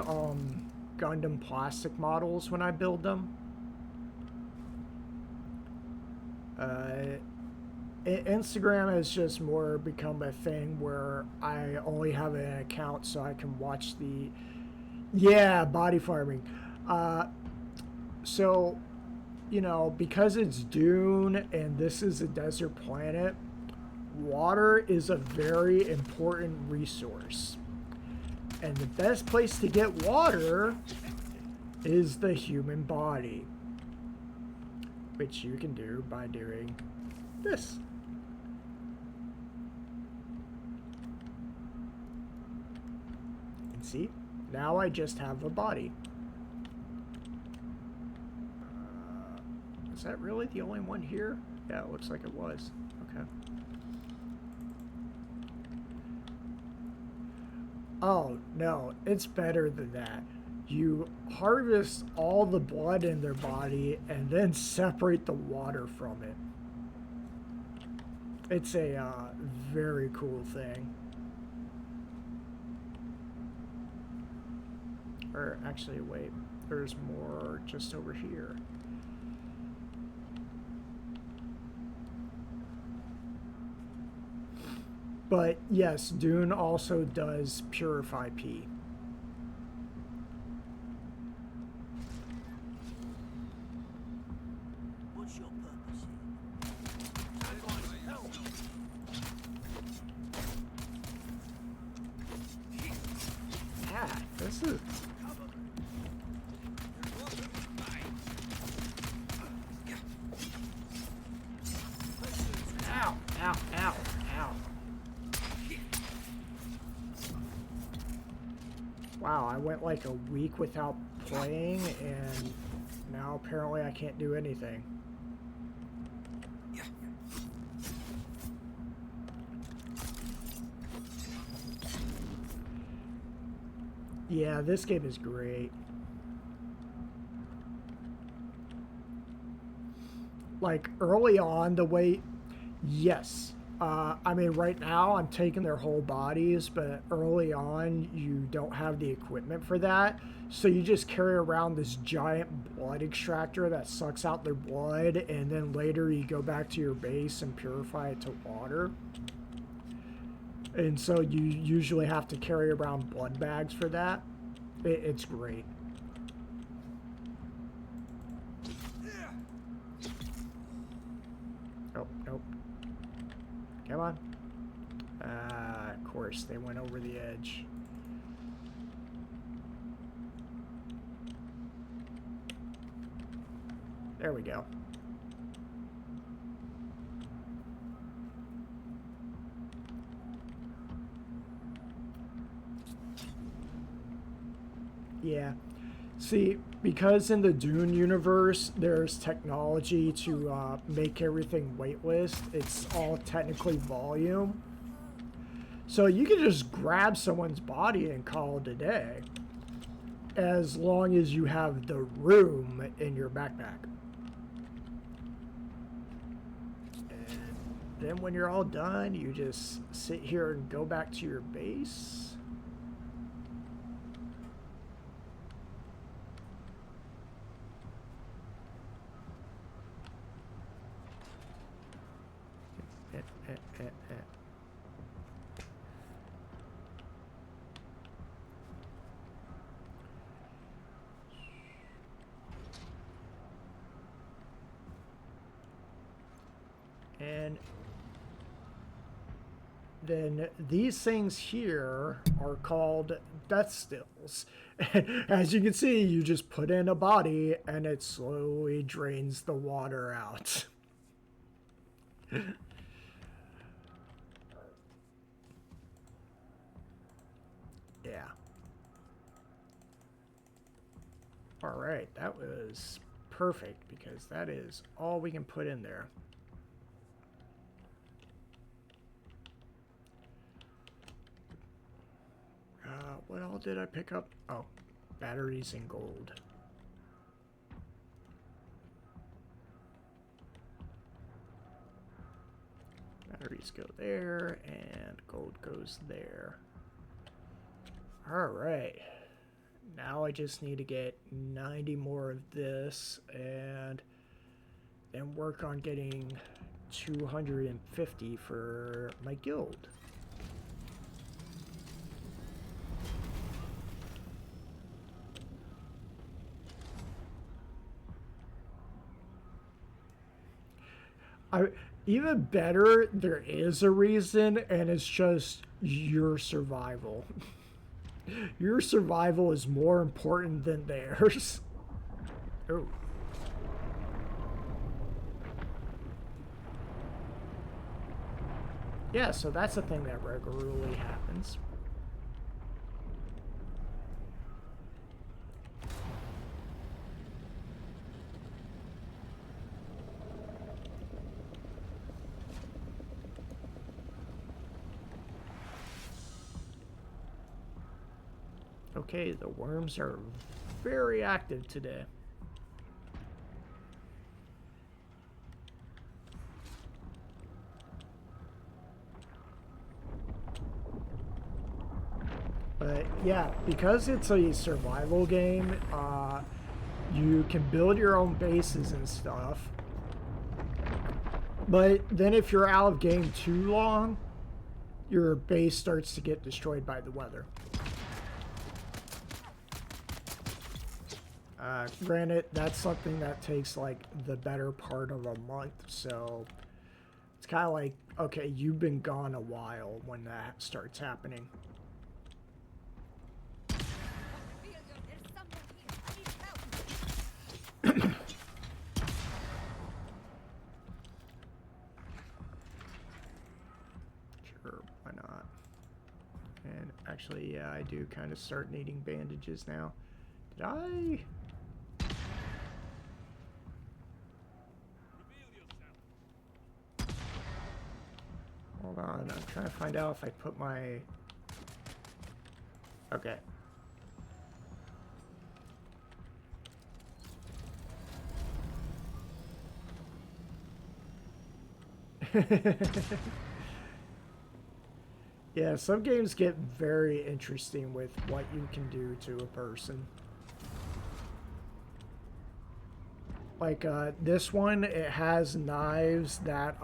Gundam plastic models when I build them. Instagram has just more become a thing where I only have an account so I can watch the... Yeah, body farming. So, you know, because it's Dune and this is a desert planet, water is a very important resource. And the best place to get water is the human body, which you can do by doing this. And see, now I just have a body. Is that really the only one here? Yeah, it looks like it was. Okay. Oh, no, it's better than that. You harvest all the blood in their body and then separate the water from it. It's a very cool thing. Or actually, wait, there's more just over here. But yes, Dune also does purify pee. What's your purpose here? Yeah, this is... Ow, ow, ow, ow. Wow, I went like a week without playing, and now apparently I can't do anything. Yeah, this game is great. Like, early on, the way... Yes. I mean, right now, I'm taking their whole bodies, but early on, you don't have the equipment for that. So you just carry around this giant blood extractor that sucks out their blood, and then later you go back to your base and purify it to water. And so you usually have to carry around blood bags for that. It's great. Oh, nope. Come on. Of course, they went over the edge. There we go. Yeah. See, because in the Dune universe, there's technology to make everything weightless. It's all technically volume. So you can just grab someone's body and call it a day. As long as you have the room in your backpack. And then when you're all done, you just sit here and go back to your base. And then these things here are called death stills. As you can see, you just put in a body and it slowly drains the water out. Yeah. All right, that was perfect because that is all we can put in there. What all did I pick up? Oh, batteries and gold. Batteries go there, and gold goes there. Alright. Now I just need to get 90 more of this, and then work on getting 250 for my guild. Even better, there is a reason, and it's just your survival. Your survival is more important than theirs. Oh. Yeah, so that's a thing that regularly happens. Okay, the worms are very active today. But yeah, because it's a survival game, you can build your own bases and stuff. But then if you're out of game too long, your base starts to get destroyed by the weather. Granted, that's something that takes like the better part of a month, so it's kind of like, okay, you've been gone a while when that starts happening. Sure, why not? And actually, Yeah, I do kind of start needing bandages now. Did I? Hold on, I'm trying to find out if I put my... Okay. Yeah, some games get very interesting with what you can do to a person. Like, this one, it has knives that,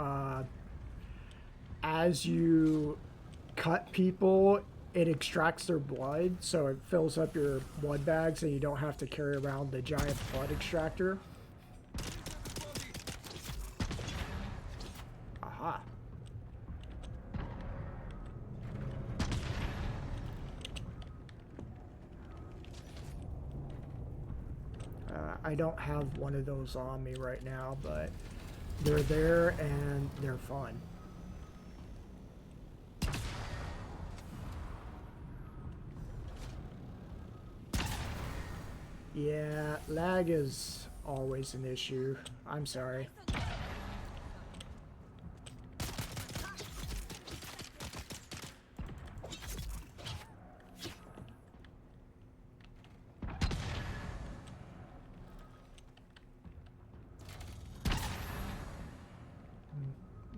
as you cut people, it extracts their blood, so it fills up your blood bags and you don't have to carry around the giant blood extractor. Aha. I don't have one of those on me right now, but they're there and they're fun. Yeah, lag is always an issue. I'm sorry.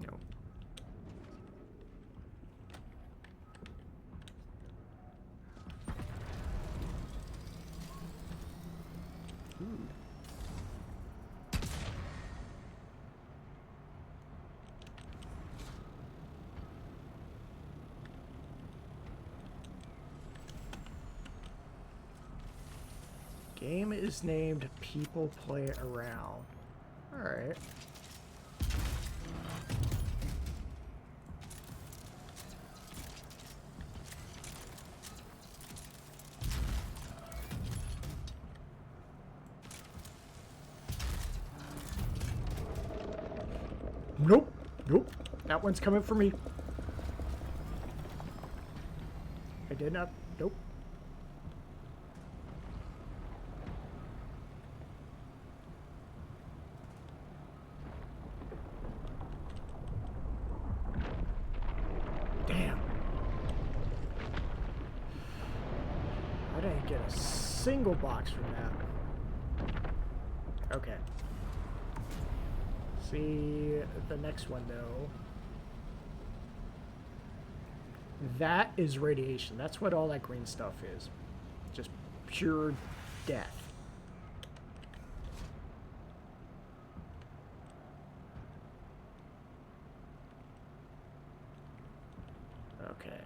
No. Ooh. Game is named People Play Around. Alright. Nope. Nope. That one's coming for me. I did not. Nope. Damn. I didn't get a single box from that. Okay. See the next one though. That is radiation. That's what all that green stuff is. Just pure death. Okay.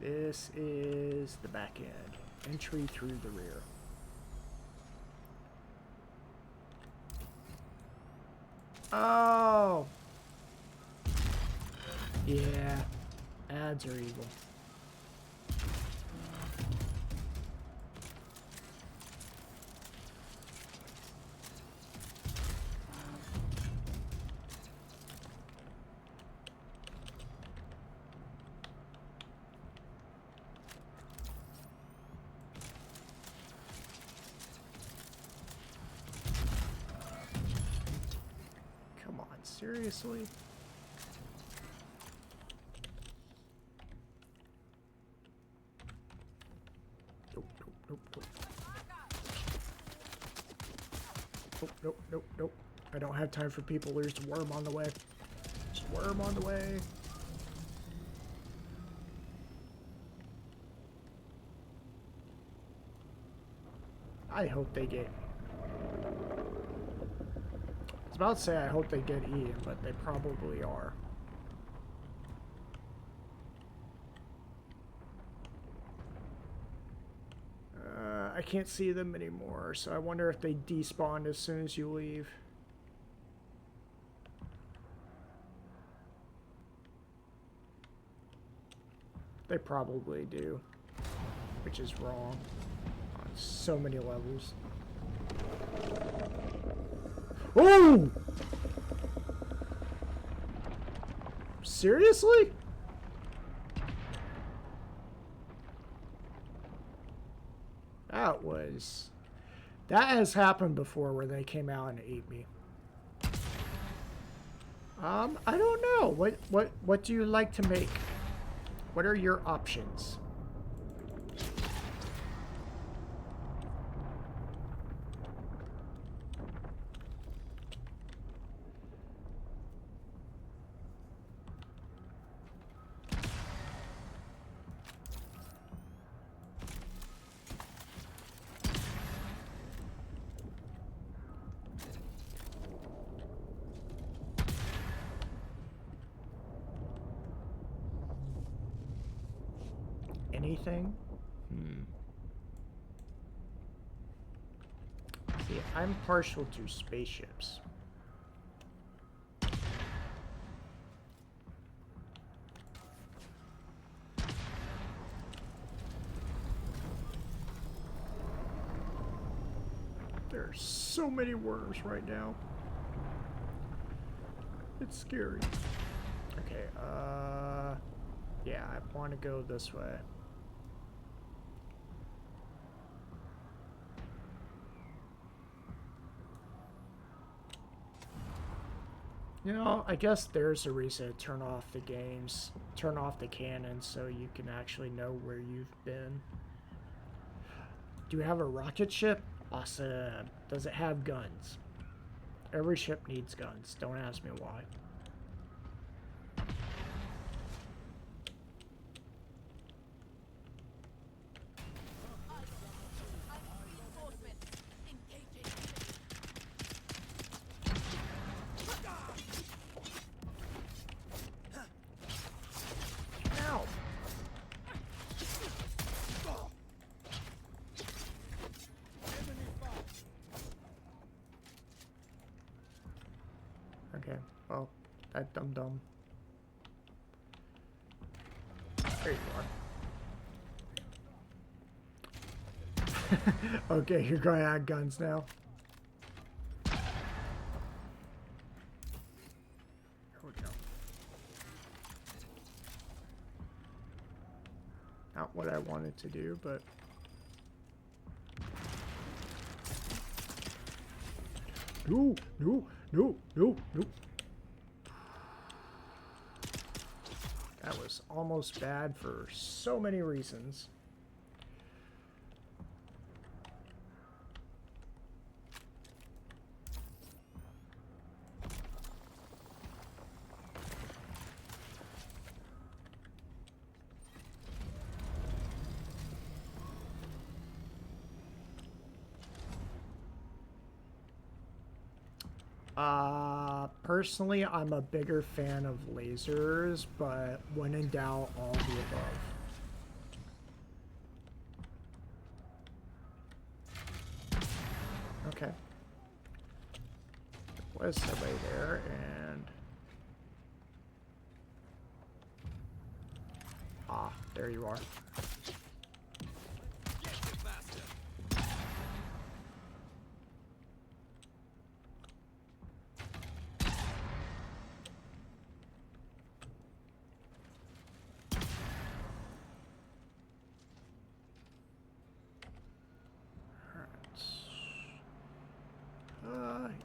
This is the back end. Entry through the rear. Oh! Yeah. Ads are evil. Come on, seriously? Nope. I don't have time for people. There's a worm on the way. There's a worm on the way. I hope they get... I was about to say I hope they get eaten, but they probably are. I can't see them anymore, so I wonder if they despawn as soon as you leave. They probably do, which is wrong on so many levels. Oh! Seriously? was... That has happened before where they came out and ate me. I don't know. What do you like to make? What are your options? Anything? See, I'm partial to spaceships. There's so many worms right now. It's scary. Okay, yeah, I want to go this way. You know, I guess there's a reason to turn off the games, turn off the cannon so you can actually know where you've been. Do you have a rocket ship? Awesome. Does it have guns? Every ship needs guns. Don't ask me why. Okay, well, that dum-dum. There you are. Okay, you're going to add guns now. There we go. Not what I wanted to do, but... No, no, no, no, no. That was almost bad for so many reasons. Personally, I'm a bigger fan of lasers, but when in doubt, all the above. Okay. There was somebody there, and... Ah, there you are.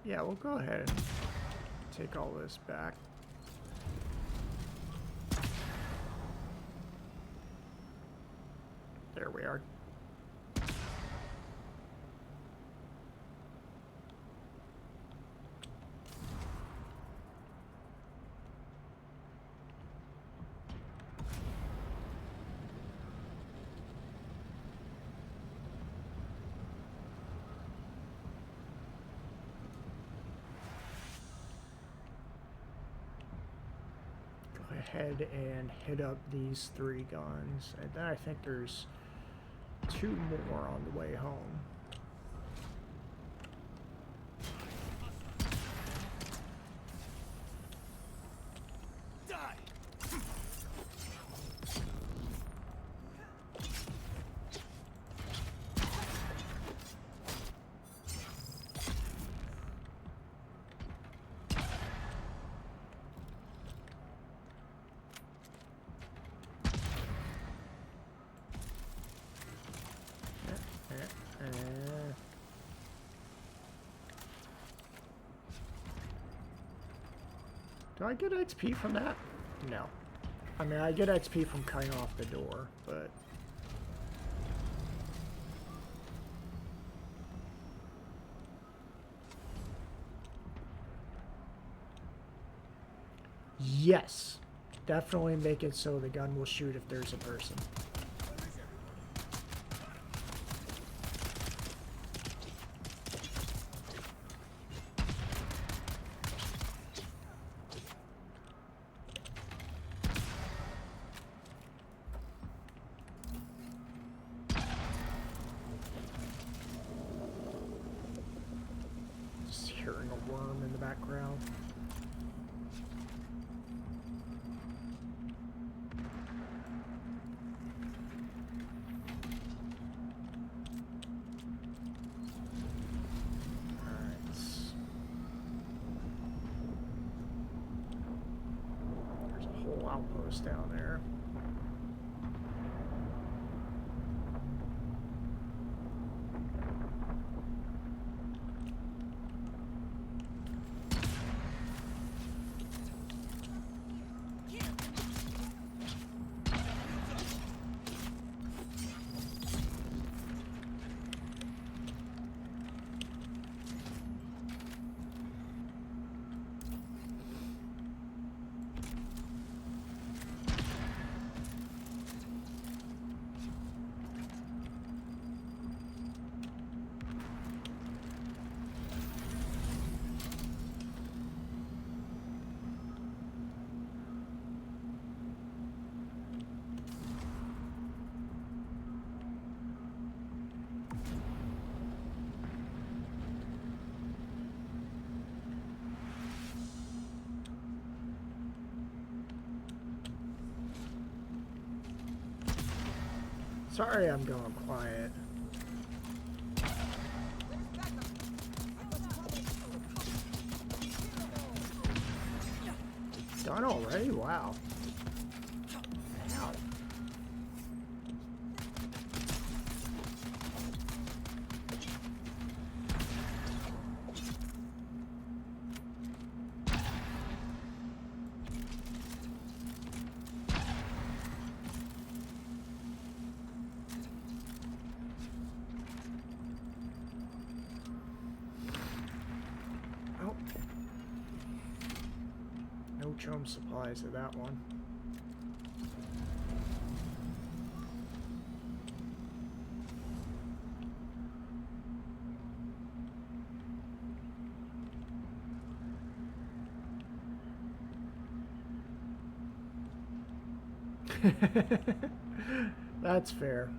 Yeah, we'll go ahead and take all this back. There we are. Ahead and hit up these 3 guns, and then I think there's 2 more on the way home. And Do I get XP from that? No. I mean, I get XP from cutting off the door, but... Yes. Definitely make it so the gun will shoot if there's a person. Just hearing a worm in the background. Outpost down there. Sorry I'm going quiet. Done already? Wow. Ow. No chum supplies of that one. That's fair.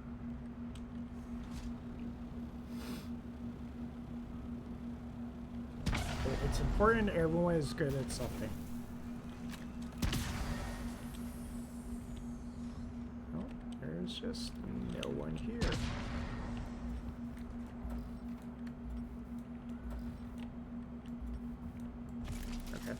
It's important everyone is good at something. Oh, there's just no one here. Okay.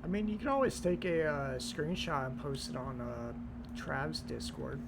I mean, you can always take a screenshot and post it on Trav's Discord.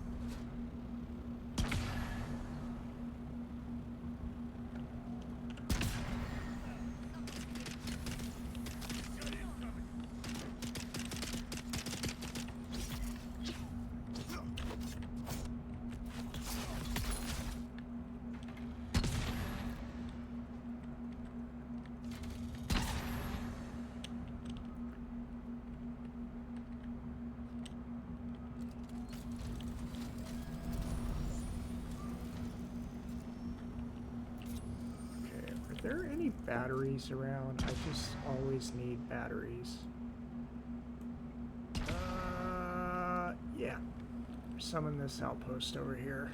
Are there any batteries around? I just always need batteries. Yeah. There's some in this outpost over here.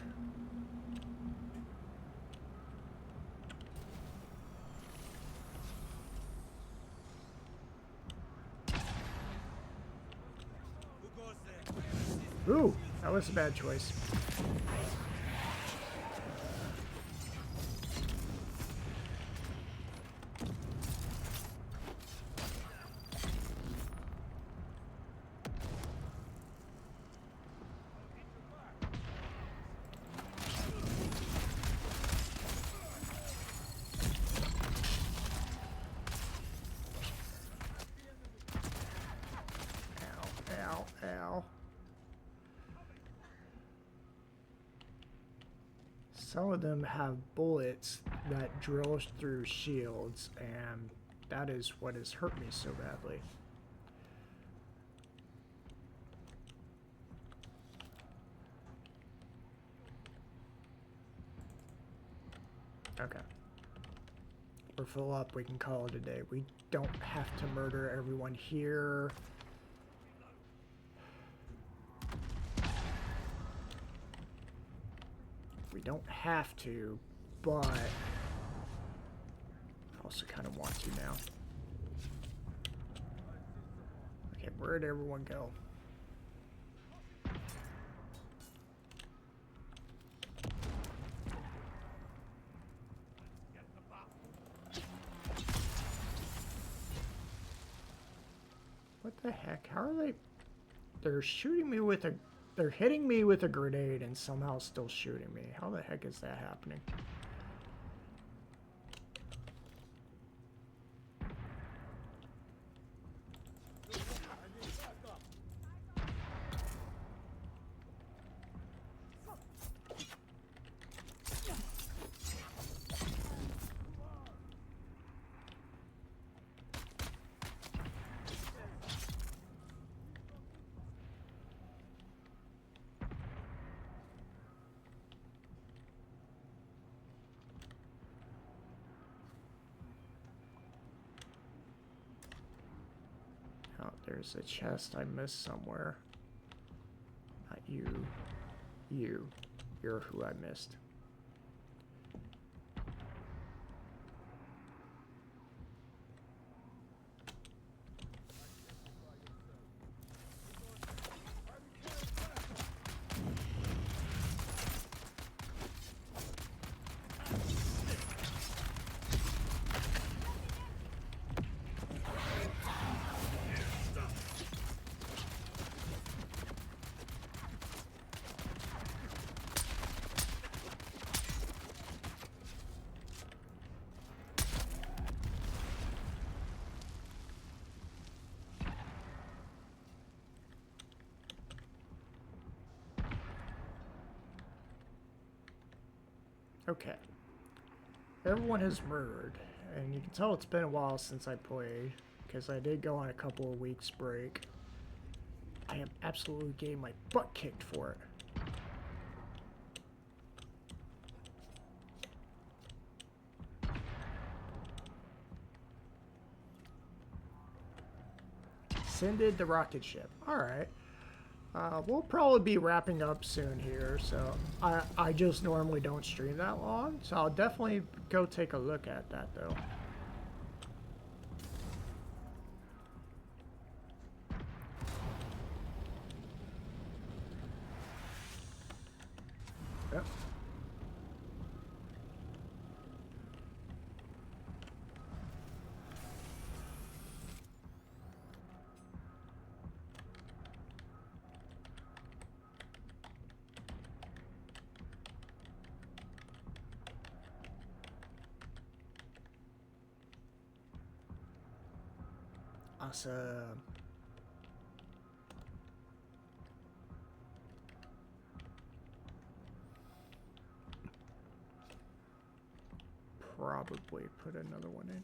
Ooh, that was a bad choice. some of them have bullets that drill through shields, and that is what has hurt me so badly. Okay. We're full up. We can call it a day. We don't have to murder everyone here. We don't have to, but I also kind of want to now. Okay, where'd everyone go? What the heck? How are they? They're shooting me with a... They're hitting me with a grenade and somehow still shooting me. How the heck is that happening? Oh, there's a chest I missed somewhere. Not you. You. You're who I missed. Okay. Everyone has murdered, and you can tell it's been a while since I played, because I did go on a couple of weeks break. I am absolutely getting my butt kicked for it. Ascended the rocket ship. Alright. We'll probably be wrapping up soon here, so I just normally don't stream that long, so I'll definitely go take a look at that, though. Yep. Awesome. Probably put another one in.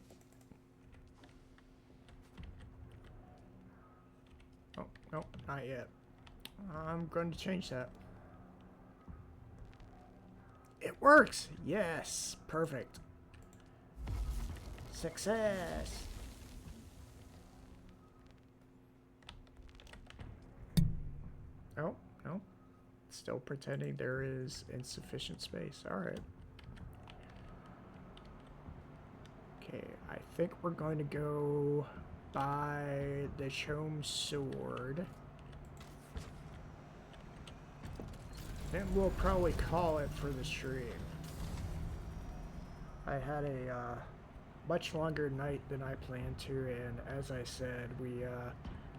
Oh, no, not yet. I'm going to change that. It works! Yes! Perfect. Success! Oh, no. Still pretending there is insufficient space. Alright. Okay, I think we're going to go buy the Chome Sword. Then we'll probably call it for the stream. I had a much longer night than I planned to, and as I said,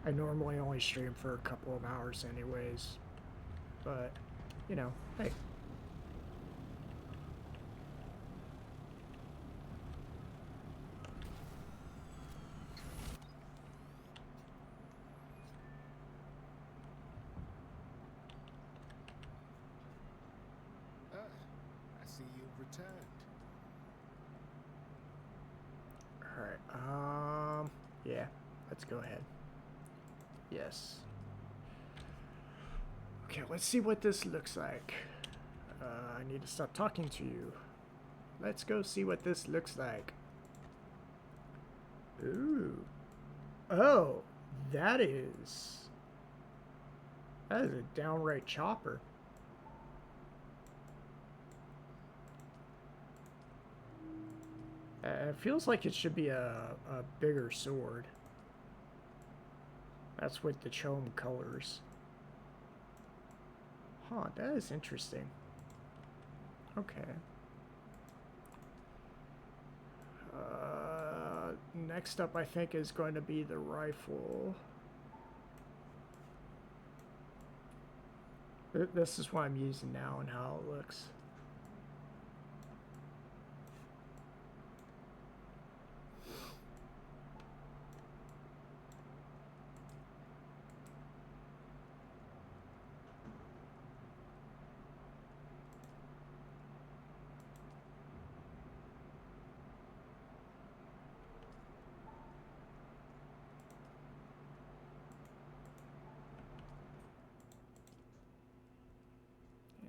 I normally only stream for a couple of hours anyways. But, you know, hey. I see you've returned. Alright, yeah, let's go ahead. Yes. Okay, let's see what this looks like. I need to stop talking to you. Let's go see what this looks like. Ooh. Oh, that is a downright chopper. It feels like it should be a bigger sword. That's with the chrome colors. Huh, that is interesting. Okay. Next up, I think, is going to be the rifle. This is what I'm using now and how it looks.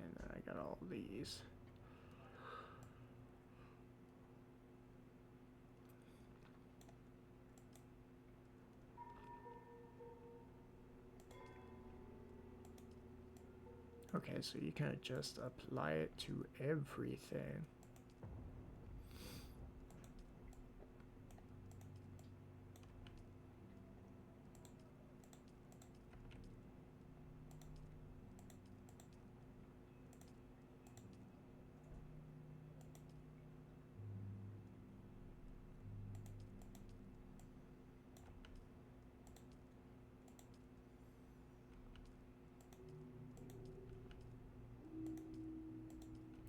And then I got all these. Okay, so you can just apply it to everything.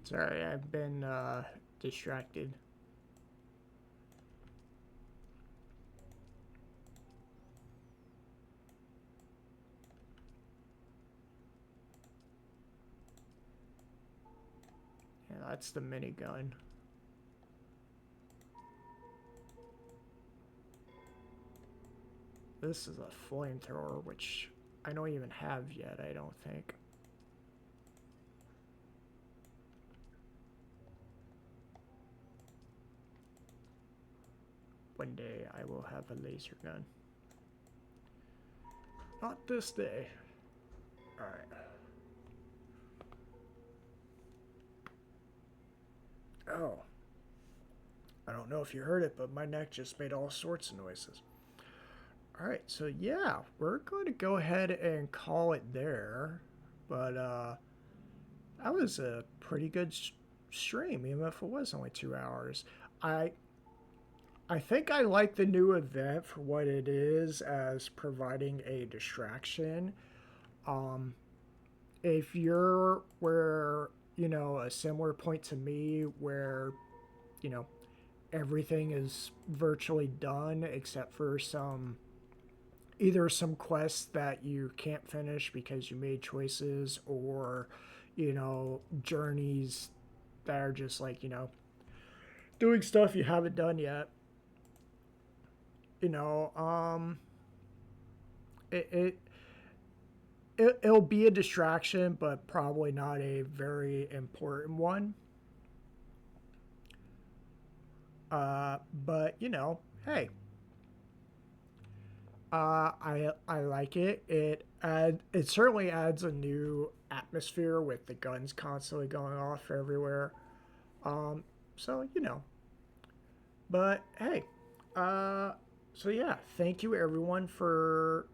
Sorry, I've been distracted. Yeah, that's the minigun. This is a flamethrower, which I don't even have yet, I don't think. One day I will have a laser gun. Not this day. Alright. Oh. I don't know if you heard it, but my neck just made all sorts of noises. Alright, so yeah, we're going to go ahead and call it there. But, that was a pretty good stream, even if it was only 2 hours. I think I like the new event for what it is as providing a distraction. If you're where, you know, a similar point to me where, you know, everything is virtually done except for either some quests that you can't finish because you made choices or, you know, journeys that are just like, you know, doing stuff you haven't done yet. You know, it, it it'll be a distraction, but probably not a very important one. But you know, hey, I like it. It certainly adds a new atmosphere with the guns constantly going off everywhere. So you know, but hey, so yeah, thank you everyone for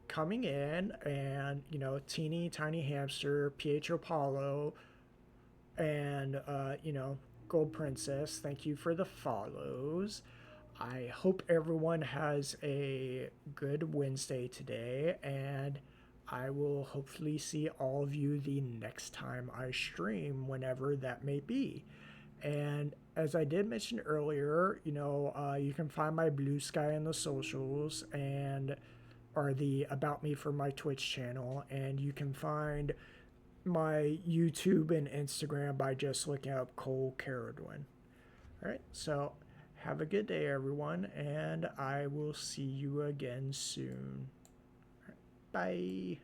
coming in, and you know, teeny tiny hamster, Pietro Paulo, and you know, Gold Princess. Thank you for the follows. I hope everyone has a good Wednesday today, and I will hopefully see all of you the next time I stream, whenever that may be. And as I did mention earlier, you know, you can find my Blue Sky in the socials and or the About Me for my Twitch channel, and you can find my YouTube and Instagram by just looking up Cole Caradwin. All right, so have a good day, everyone, and I will see you again soon. All right, bye.